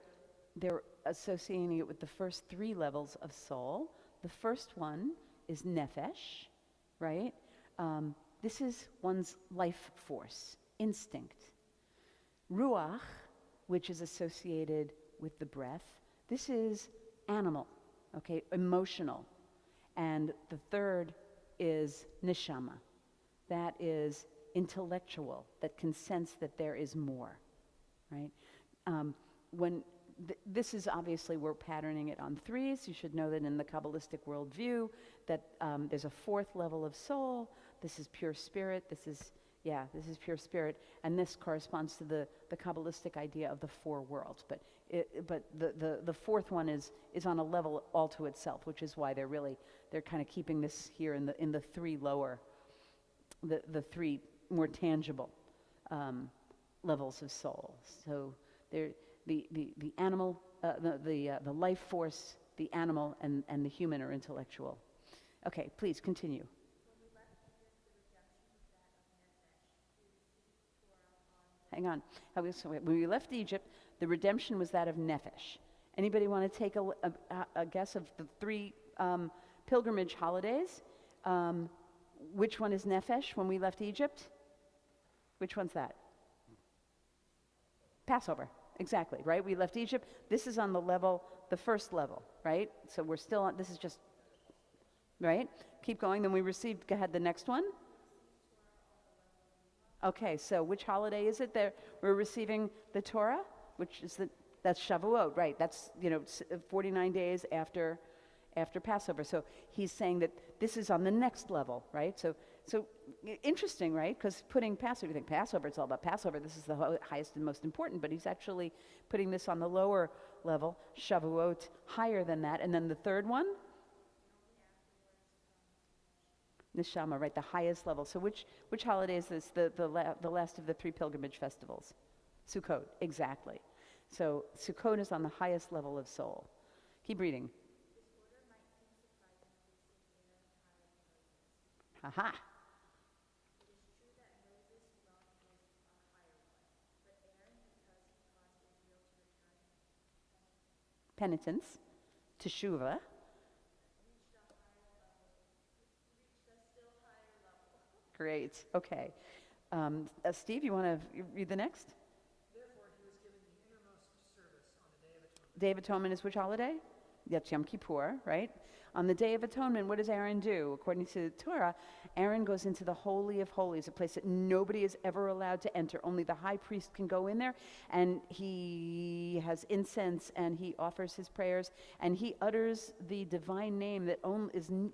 associating it with the first 3 levels of soul. The first one is nefesh, right? This is one's life force, instinct. Ruach, which is associated with the breath, this is animal, okay, emotional. And the third is neshama. That is intellectual, that can sense that there is more, right? This is obviously, we're patterning it on 3s. You should know that in the Kabbalistic worldview that there's a 4th level of soul. This is pure spirit. This is pure spirit. And this corresponds to the Kabbalistic idea of the 4 worlds. But the 4th one is on a level all to itself, which is why they're kind of keeping this here in the 3 lower, the 3 more tangible levels of soul. So they're the animal, the life force, the animal, and the human are intellectual. Okay, please continue. Hang on. When we left Egypt, the redemption was that of nefesh. Anybody want to take a guess of the 3 pilgrimage holidays? Which one is nefesh when we left Egypt? Which one's that? Passover. Exactly, right? We left Egypt. This is on the first level, right? So we're still on, this is just, right? Keep going. Then we received, go ahead, the next one. Okay, so which holiday is it that we're receiving the Torah? That's Shavuot, right? That's 49 days after after Passover. So he's saying that this is on the next level, right? So interesting, right? Because putting Passover, you think Passover, it's all about Passover. This is the highest and most important, but he's actually putting this on the lower level, Shavuot higher than that. And then the third one, Neshama, right, the highest level. So which holiday is this? The last of the 3 pilgrimage festivals? Sukkot, exactly. So Sukkot is on the highest level of soul. Keep reading. Ha-ha. Penitence, teshuvah. Great. Okay. Steve, you want to read the next? Therefore, he was given the innermost service on the Day of Atonement. Day of Atonement is which holiday? That's Yom Kippur, right? On the Day of Atonement, what does Aaron do? According to the Torah, Aaron goes into the Holy of Holies, a place that nobody is ever allowed to enter. Only the high priest can go in there, and he has incense, and he offers his prayers, and he utters the divine name that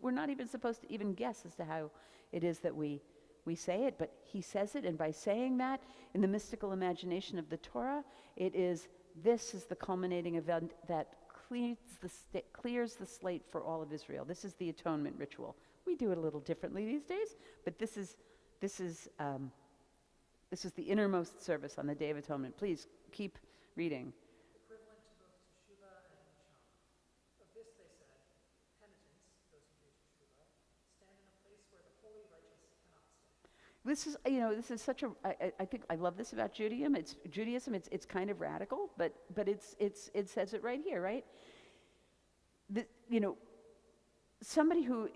we're not even supposed to even guess as to how it is that we say it, but he says it, and by saying that, in the mystical imagination of the Torah, this is the culminating event that clears the slate for all of Israel. This is the atonement ritual. We do it a little differently these days, but this is the innermost service on the Day of Atonement. Please keep reading. Equivalent to both teshuvah and neshama. Of this they said, penitents, those who do teshuvah, stand in a place where the holy righteous cannot stand. This is such a. I think I love this about Judaism. It's kind of radical, but it says it right here, right? Somebody who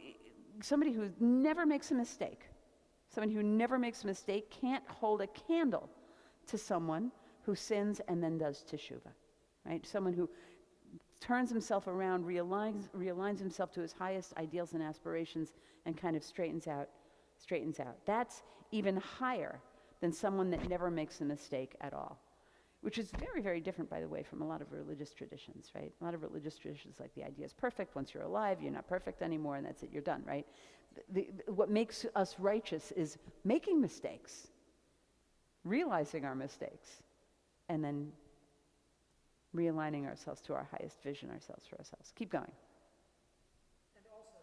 never makes a mistake, can't hold a candle to someone who sins and then does teshuvah, right? Someone who turns himself around, realigns himself to his highest ideals and aspirations, and kind of straightens out. That's even higher than someone that never makes a mistake at all, which is very, very different, by the way, from a lot of religious traditions, right? A lot of religious traditions, like the idea is perfect. Once you're alive, you're not perfect anymore, and that's it, you're done, right? What makes us righteous is making mistakes, realizing our mistakes, and then realigning ourselves to our highest vision for ourselves. Keep going. And also,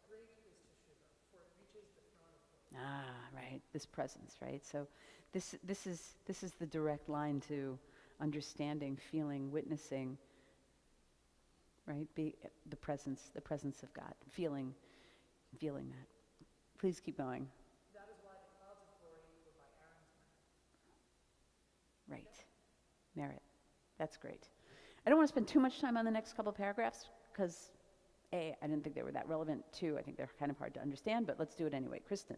great is teshuvah, for it reaches the throne of glory. Right, this presence, right? So this is the direct line to understanding, feeling, witnessing, right? The presence of God, feeling that. Please keep going. That is why the clouds of glory were by Aaron's merit. Right. Merit. That's great. I don't want to spend too much time on the next couple of paragraphs because A, I didn't think they were that relevant. 2, I think they're kind of hard to understand, but let's do it anyway. Kristen.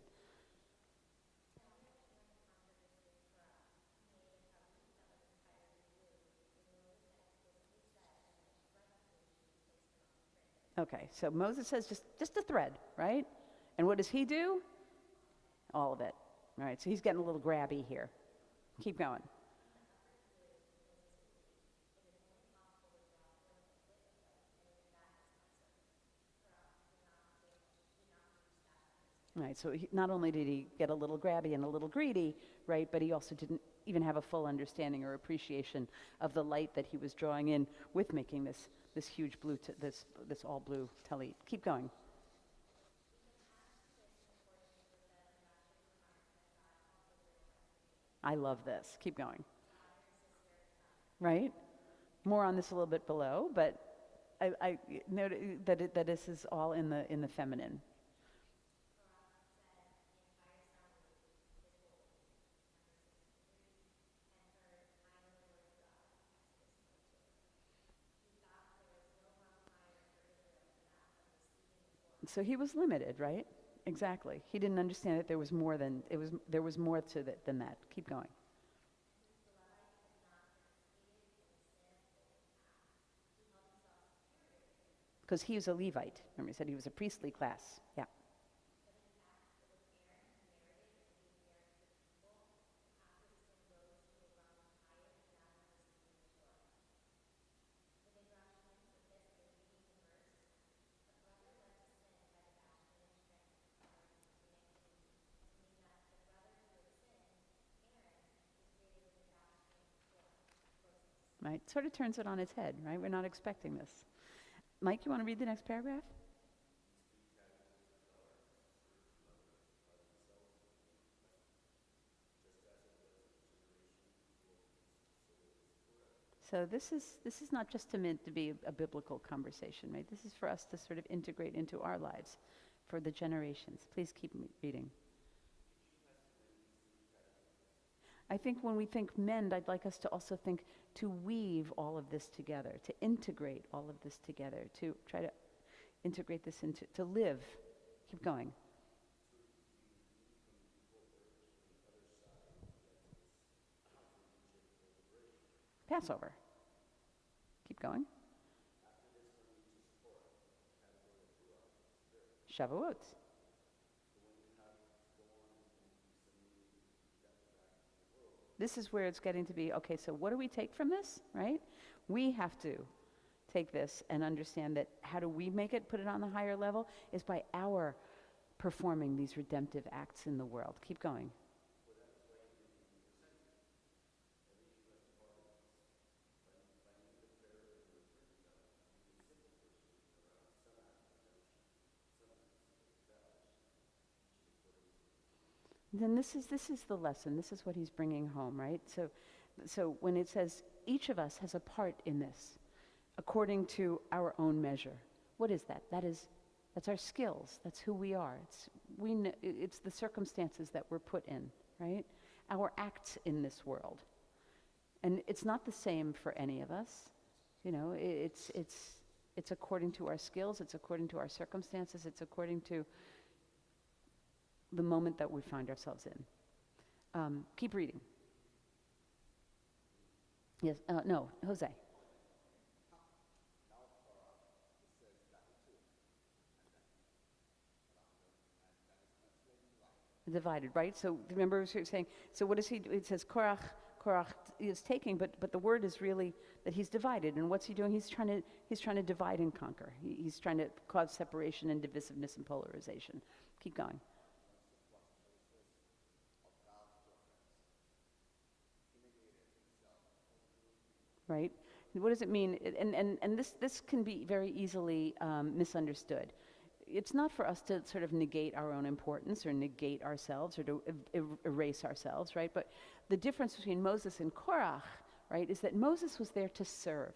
Okay, so Moses says just a thread, right? And what does he do? All of it, right? So he's getting a little grabby here. Keep going. Right, so not only did he get a little grabby and a little greedy, right, but he also didn't even have a full understanding or appreciation of the light that he was drawing in with making this huge blue, this all blue talit. Keep going. I love this. Keep going. Right? More on this a little bit below, but I note that this is all in the feminine. So he was limited, right? Exactly. He didn't understand that there was more than to it than that. Keep going. Because he was a Levite. Remember, he said he was a priestly class. Yeah. right? Sort of turns it on its head, right? We're not expecting this. Mike, you want to read the next paragraph? So this is not just meant to be a biblical conversation, right? This is for us to sort of integrate into our lives for the generations. Please keep reading. I think when we think mend, I'd like us to also think to weave all of this together, to integrate all of this together, to try to integrate this into, to live. Keep going. Passover. Keep going. Shavuot. This is where it's getting to be, okay, so what do we take from this, right? We have to take this and understand that how do we make it, put it on the higher level, is by our performing these redemptive acts in the world. Keep going. Then this is the lesson. This is what he's bringing home, right? So when it says each of us has a part in this, according to our own measure. What is that? That's our skills. That's who we are. It's the circumstances that we're put in, right? Our acts in this world, and it's not the same for any of us. You know, it's according to our skills. It's according to our circumstances. It's according to the moment that we find ourselves in. Keep reading. Yes, no, Jose. Divided, right? So remember what you're saying, so what does he do? It says Korach is taking, but the word is really that he's divided. And what's he doing? He's trying to divide and conquer. He's trying to cause separation and divisiveness and polarization. Keep going. Right? What does it mean? And this can be very easily misunderstood. It's not for us to sort of negate our own importance or negate ourselves or to erase ourselves, right? But the difference between Moses and Korach, right, is that Moses was there to serve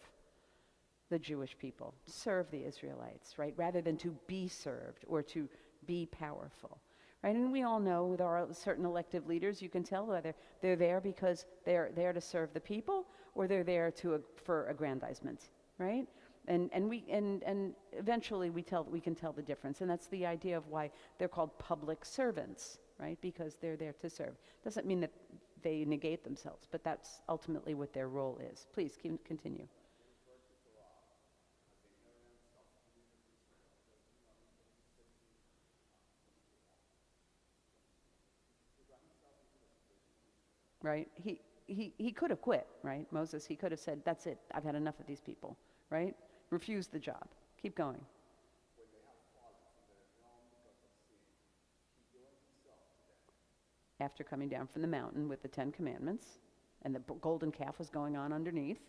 the Jewish people, serve the Israelites, right, rather than to be served or to be powerful. Right, and we all know with our certain elective leaders, you can tell whether they're there because they're there to serve the people or they're there for aggrandizement, right? And eventually we can tell the difference, and that's the idea of why they're called public servants, right? Because they're there to serve. Doesn't mean that they negate themselves, but that's ultimately what their role is. Please continue. Right? He could have quit, right? Moses, he could have said, that's it, I've had enough of these people, right? Refused the job. Keep going. After coming down from the mountain with the 10 Commandments, and the golden calf was going on underneath.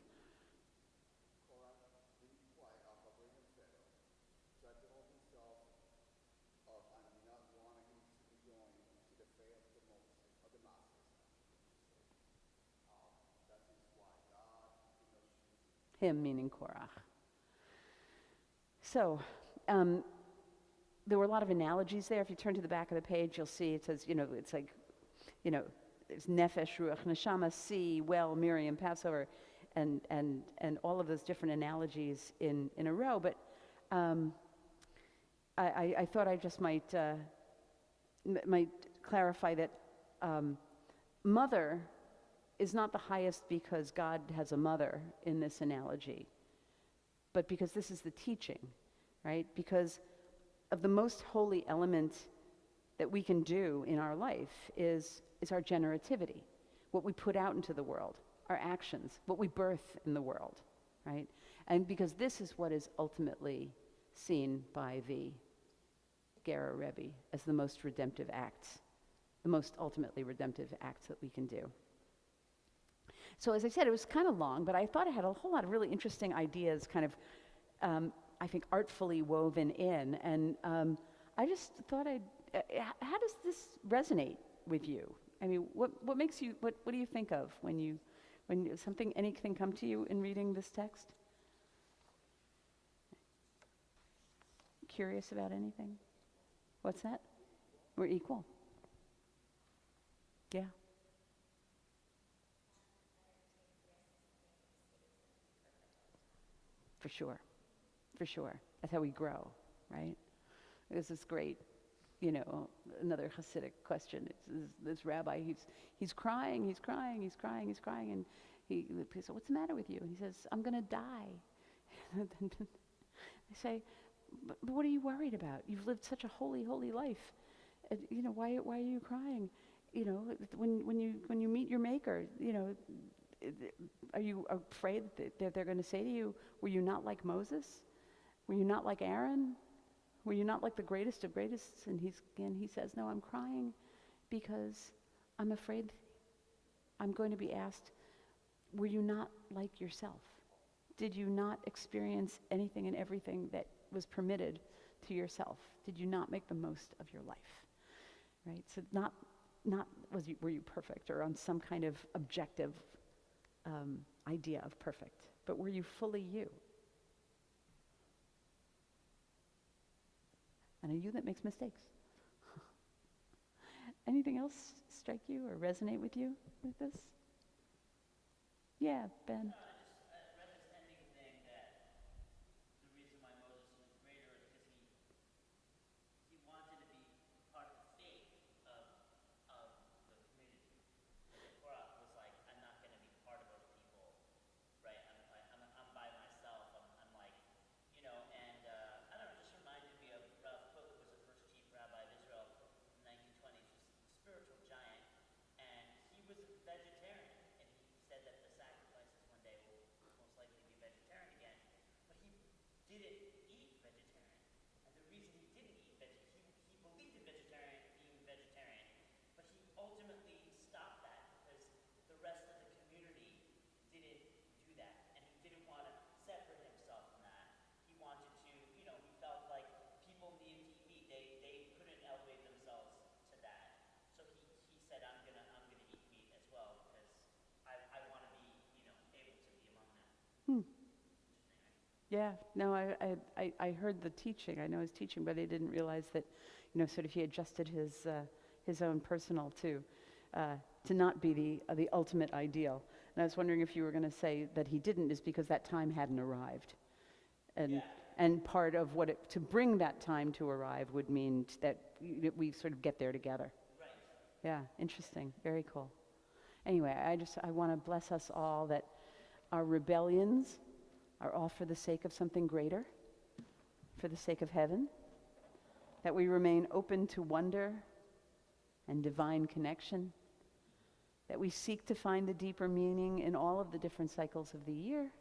Him meaning Korach. So, there were a lot of analogies there. If you turn to the back of the page, you'll see it says, it's like, it's Nefesh, Ruach, Neshama, sea, well, Miriam, Passover, and all of those different analogies in a row. But I thought I just might clarify that mother is not the highest because God has a mother in this analogy, but because this is the teaching, right? Because of the most holy element that we can do in our life is our generativity, what we put out into the world, our actions, what we birth in the world, right? And because this is what is ultimately seen by the Gera Rebbe as the most redemptive acts, the most ultimately redemptive acts that we can do. So as I said, it was kind of long, but I thought it had a whole lot of really interesting ideas kind of, I think, artfully woven in. And I just thought how does this resonate with you? I mean, what makes you, what do you think of when anything come to you in reading this text? Curious about anything? What's that? We're equal. Yeah. For sure. For sure. That's how we grow, right? There's this great, another Hasidic question. It's this rabbi, he's crying, and he says, "What's the matter with you?" And he says, "I'm going to die." I say, but what are you worried about? You've lived such a holy, holy life. Why are you crying? When you meet your maker, are you afraid that they're going to say to you, "Were you not like Moses? Were you not like Aaron? Were you not like the greatest of greatest?" And he says, "No, I'm crying because I'm afraid I'm going to be asked, were you not like yourself? Did you not experience anything and everything that was permitted to yourself? Did you not make the most of your life?" Right? So not were you perfect or on some kind of objective idea of perfect, but were you fully you? And a you that makes mistakes. Anything else strike you or resonate with you with this? Yeah, Ben. Yeah, no, I heard the teaching. I know his teaching, but I didn't realize that, sort of he adjusted his own personal to not be the ultimate ideal. And I was wondering if you were going to say that he didn't is because that time hadn't arrived, and part of to bring that time to arrive would mean that we sort of get there together. Right. Yeah, interesting. Very cool. Anyway, I want to bless us all that our rebellions are all for the sake of something greater, for the sake of heaven, that we remain open to wonder and divine connection, that we seek to find the deeper meaning in all of the different cycles of the year,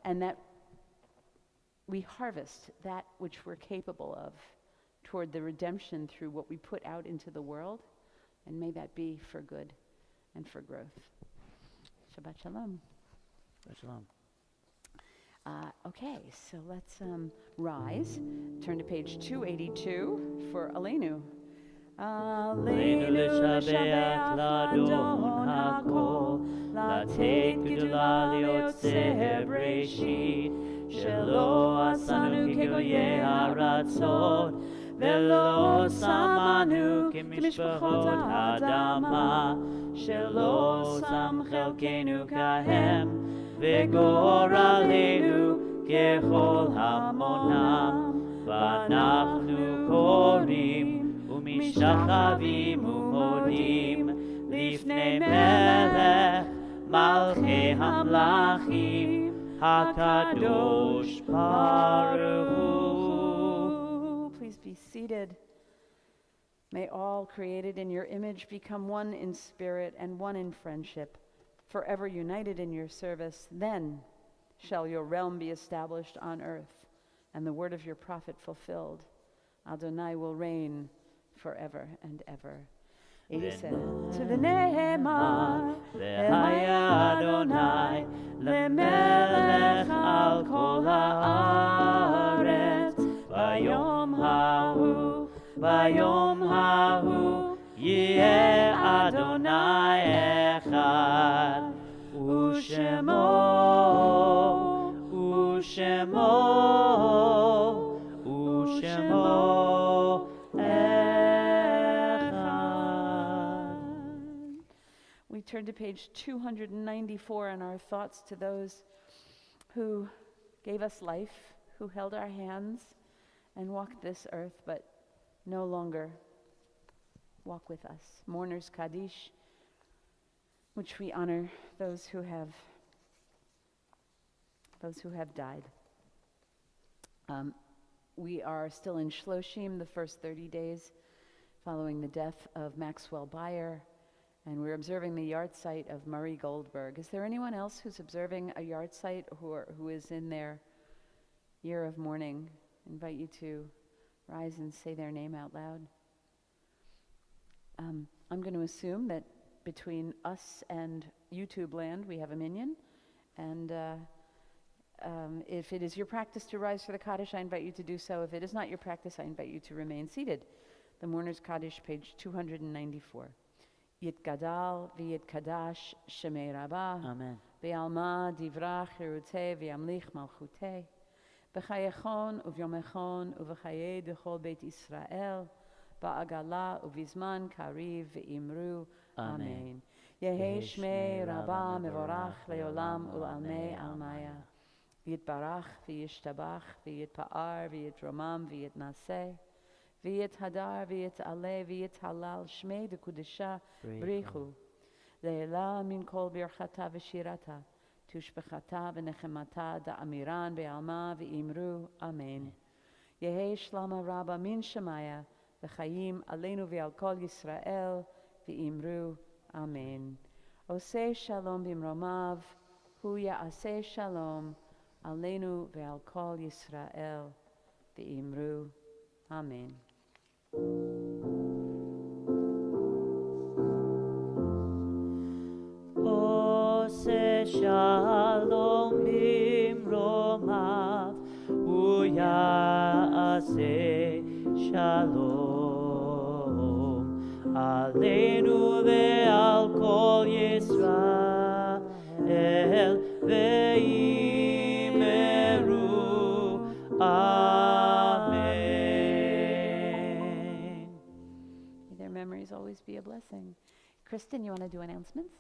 and that we harvest that which we're capable of toward the redemption through what we put out into the world, and may that be for good and for growth. Shabbat shalom. Shabbat shalom. Okay, so let's rise. Turn to page 282 for Aleinu. Aleinu l'shabeach l'adon hakol, לתת גדולה ליוצר בראשית, שלא עשנו כגויי הרצון, ולא שמנו כמשפחות האדמה, שלא שם חלקנו כהם, וגורלנו ככל המונם, ואנחנו קוראים ומשתחווים ומודים לפני מלך מלכי המלכים הקדוש ברוך הוא. Please be seated. May all created in your image become one in spirit and one in friendship, forever united in your service. Then shall your realm be established on earth, and the word of your prophet fulfilled. Adonai will reign forever and ever. Ise ונאמר והיה אדוני למלך על כל הארץ ביום ההוא יהיה אדוני אחד ושמו We turn to page 294 in our thoughts to those who gave us life, who held our hands and walked this earth, but no longer walk with us. Mourners Kaddish, which we honor those who have died. We are still in Shloshim, the first 30 days following the death of Maxwell Bayer, and we're observing the yahrzeit of Murray Goldberg. Is there anyone else who's observing a yahrzeit who is in their year of mourning? I invite you to rise and say their name out loud. I'm going to assume that between us and YouTube land, we have a minyan, and if it is your practice to rise for the Kaddish, I invite you to do so. If it is not your practice, I invite you to remain seated. The Mourner's Kaddish, page 294. Yitgadal v'yitkadash shemei Rabbah. Amen. V'alma divrach cherutei v'yamlich malchutei. B'chayechon uvyomechon uv'chayei d'chol Beit Yisrael. Ba'agala uvizman kariv v'imru. Amen. Yehi shmei Rabbah mevorach leolam ul'almei almaya. Yitbarach v'yishtabach v'yitpa'ar v'yitromam v'yitnaseh. V'yit hadar, v'yit aleh, v'yit halal, shmei d'kudesha, brichu. Le'ela min kol birchata v'shirata, tushbechata v'nechemata da'amiran be'alma v'imru, amen. Yehi shlama rabba min shemaya, v'chayim aleinu v'al kol Yisrael, v'imru, amen. Oseh shalom b'mromav, hu ya'aseh shalom, aleinu v'al kol Yisrael, v'imru, amen. עושה שלום במרומיו, הוא יעשה שלום עלינו ועל כל ישראל ואמרו אמן. May their memories always be a blessing. Kristen, you want to do announcements?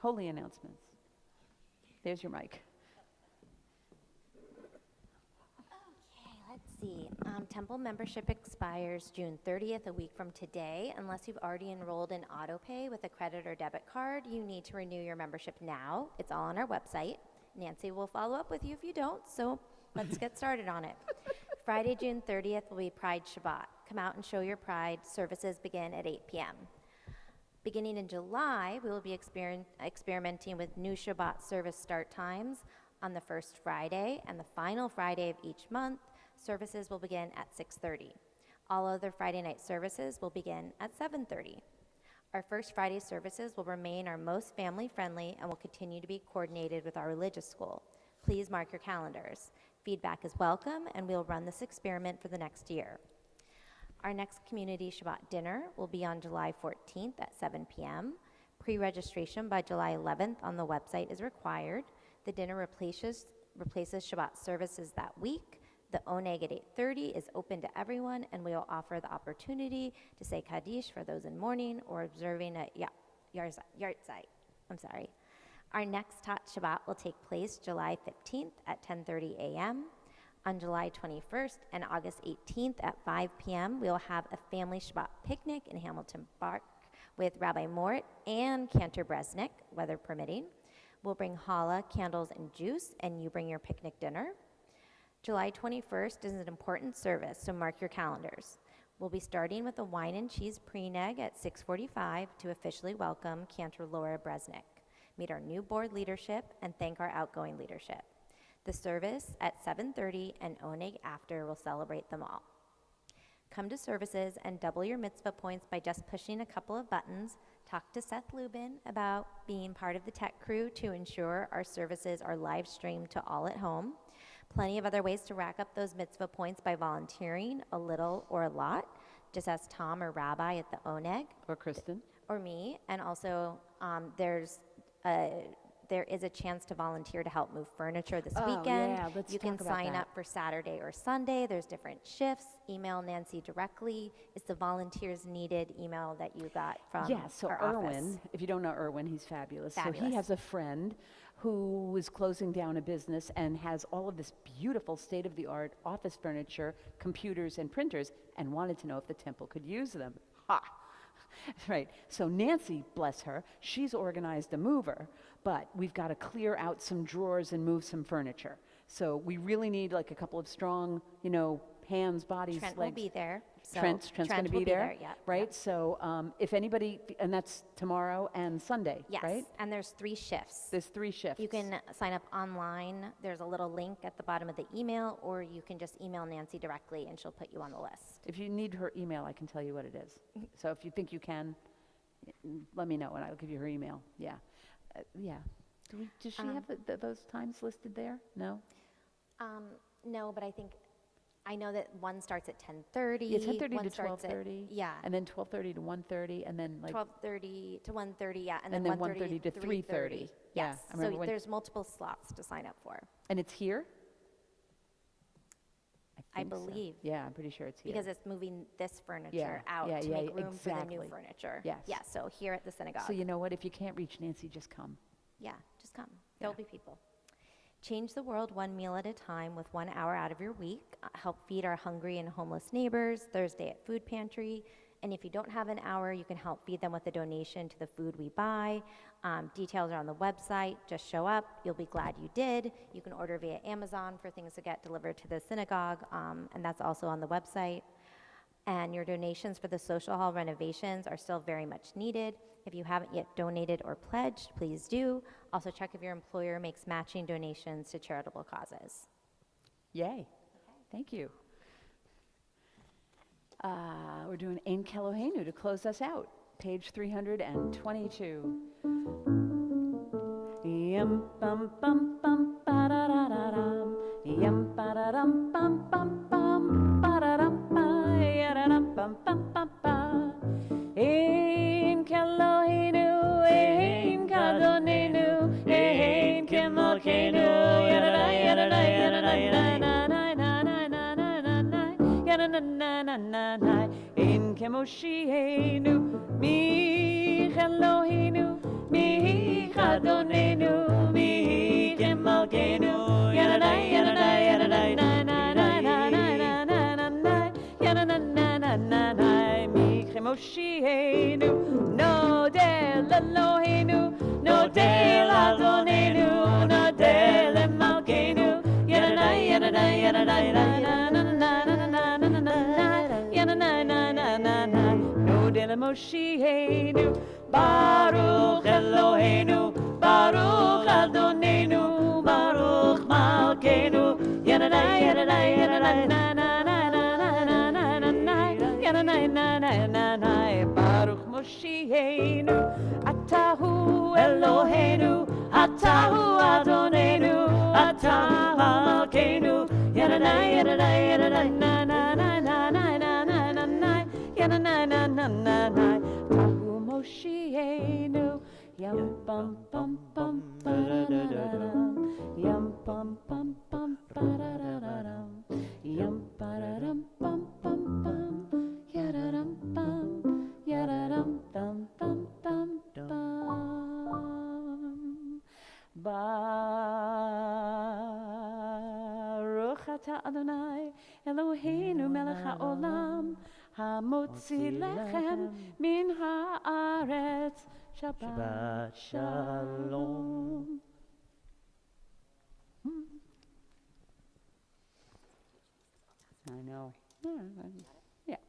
Holy announcements. There's your mic. Okay, let's see. Temple membership expires June 30th, a week from today. Unless you've already enrolled in AutoPay with a credit or debit card, you need to renew your membership now. It's all on our website. Nancy will follow up with you if you don't, so let's get started on it. Friday, June 30th will be Pride Shabbat. Come out and show your pride. Services begin at 8 p.m. Beginning in July, we will be experimenting with new Shabbat service start times on the first Friday and the final Friday of each month. Services will begin at 6:30. All other Friday night services will begin at 7:30. Our first Friday services will remain our most family-friendly and will continue to be coordinated with our religious school. Please mark your calendars. Feedback is welcome, and we'll run this experiment for the next year. Our next community Shabbat dinner will be on July 14th at 7 p.m. Pre-registration by July 11th on the website is required. The dinner replaces Shabbat services that week. The oneg at 8:30 is open to everyone, and we will offer the opportunity to say Kaddish for those in mourning or observing a yahrzeit. Our next Tat Shabbat will take place July 15th at 10:30 a.m. On July 21st and August 18th at 5 p.m., we will have a family Shabbat picnic in Hamilton Park with Rabbi Mort and Cantor Bresnik, weather permitting. We'll bring challah, candles, and juice, and you bring your picnic dinner. July 21st is an important service, so mark your calendars. We'll be starting with a wine and cheese pre-neg at 6:45 to officially welcome Cantor Laura Bresnik, meet our new board leadership, and thank our outgoing leadership. The service at 7:30 and oneg after will celebrate them all. Come to services and double your mitzvah points by just pushing a couple of buttons. Talk to Seth Lubin about being part of the tech crew to ensure our services are live streamed to all at home. Plenty of other ways to rack up those mitzvah points by volunteering, a little or a lot. Just ask Tom or Rabbi at the Oneg. Or Kristen. Or me. And also, there is a chance to volunteer to help move furniture this weekend. Yeah, let's you can talk about sign that. up for Saturday or Sunday. There's different shifts. Email Nancy directly. It's the volunteers needed email that you got from Yeah, so our Erwin, office. if you don't know Erwin, he's fabulous. So Fabulous. he has a friend who is closing down a business and has all of this beautiful state-of-the-art office furniture, computers, and printers, and wanted to know if the temple could use them. Ha! Right. So Nancy, bless her, she's organized a mover, but we've got to clear out some drawers and move some furniture. So we really need like a couple of strong, hands, bodies, Trent legs. will be there. So Trent's going to will be there, yeah. right? So if anybody, and that's tomorrow and Sunday, Yes, right? and there's 3 shifts. There's 3 shifts. You can sign up online. There's a little link at the bottom of the email, or you can just email Nancy directly and she'll put you on the list. If you need her email, I can tell you what it is. So if you think you can, let me know and I'll give you her email. Yeah. Yeah. Does she have those times listed there? No? No, but I know that one starts at 10:30. Yeah, 10:30 one to starts at- 12:30. Yeah. And then 12:30 to 1:30, and then like 12:30 to 1:30, yeah, and And then then 1:30 to 3:30. Yeah, Yes, I remember so when- there's multiple slots to sign up for, and it's here? I think so. believe. Yeah, I'm pretty sure it's here. Because it's moving this furniture Yeah, out yeah, to yeah, make room for the new exactly. furniture. Yes. Yeah, so here at the synagogue. So you know what? If you can't reach Nancy, just come. Yeah, just come. There'll be people. Change the world one meal at a time with 1 hour out of your week. Help feed our hungry and homeless neighbors Thursday at Food Pantry. And if you don't have an hour, you can help feed them with a donation to the food we buy. Details are on the website. Just show up. You'll be glad you did. You can order via Amazon for things to get delivered to the synagogue, and that's also on the website. And your donations for the social hall renovations are still very much needed. If you haven't yet donated or pledged, please do. Also check if your employer makes matching donations to charitable causes. Yay. Thank you. We're doing Ein Keloheinu to close us out. Page 322. Yum bum bum bum ba da da da dum. Yum ba da dum bum bum bum ba da dum ba ya da dum bum bum bum ba. Ein Keloheinu, Ein Kadonenu, Ein Kemokeinu, ya da da ya da da ya da da ya da na na na na na na na ya da na na na na na. Ein Kemoshienu, Mi Eloheinu, Mi Chadonenu, Mi Kemalkenu, ya da da ya da da ya da da na na na na na na na na ya da na na na na na. Mi Kemoshienu, No del Eloheinu, No del Adonenu, No del Malkenu, ya da da ya da da ya da da ya da na na na na na na na na ya da na na na na na. No del Moshienu, Baruch Eloheinu, Baruch Adonenu, Baruch Malkenu, ya da da ya da da ya da da na na na na na na na na ya da na na na na na. Baruch Moshienu, Atahu Eloheinu, Atahu Adonenu, Atahu Malkenu, ya da da ya da da ya da da na na na na na na na na na ya da na na na na na. Tahu Moshienu, yum bum bum bum ba da da da dum, yum bum bum bum ba da da da dum, yum ba da dum bum bum bum, ya da dum bum, ya da dum bum bum bum bum. Baruch atah Adonai Eloheinu melech haolam hamotzi lechem min haaretz. Shabbat shalom. I know. Yeah.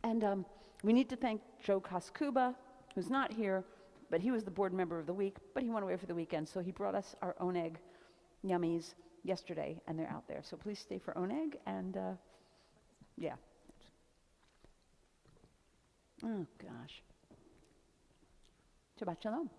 And we need to thank Joe Koskuba, who's not here, but he was the board member of the week, but he went away for the weekend, so he brought us our own egg yummies yesterday, and they're out there. So please stay for oneg, and yeah. Oh, gosh. Shabbat shalom.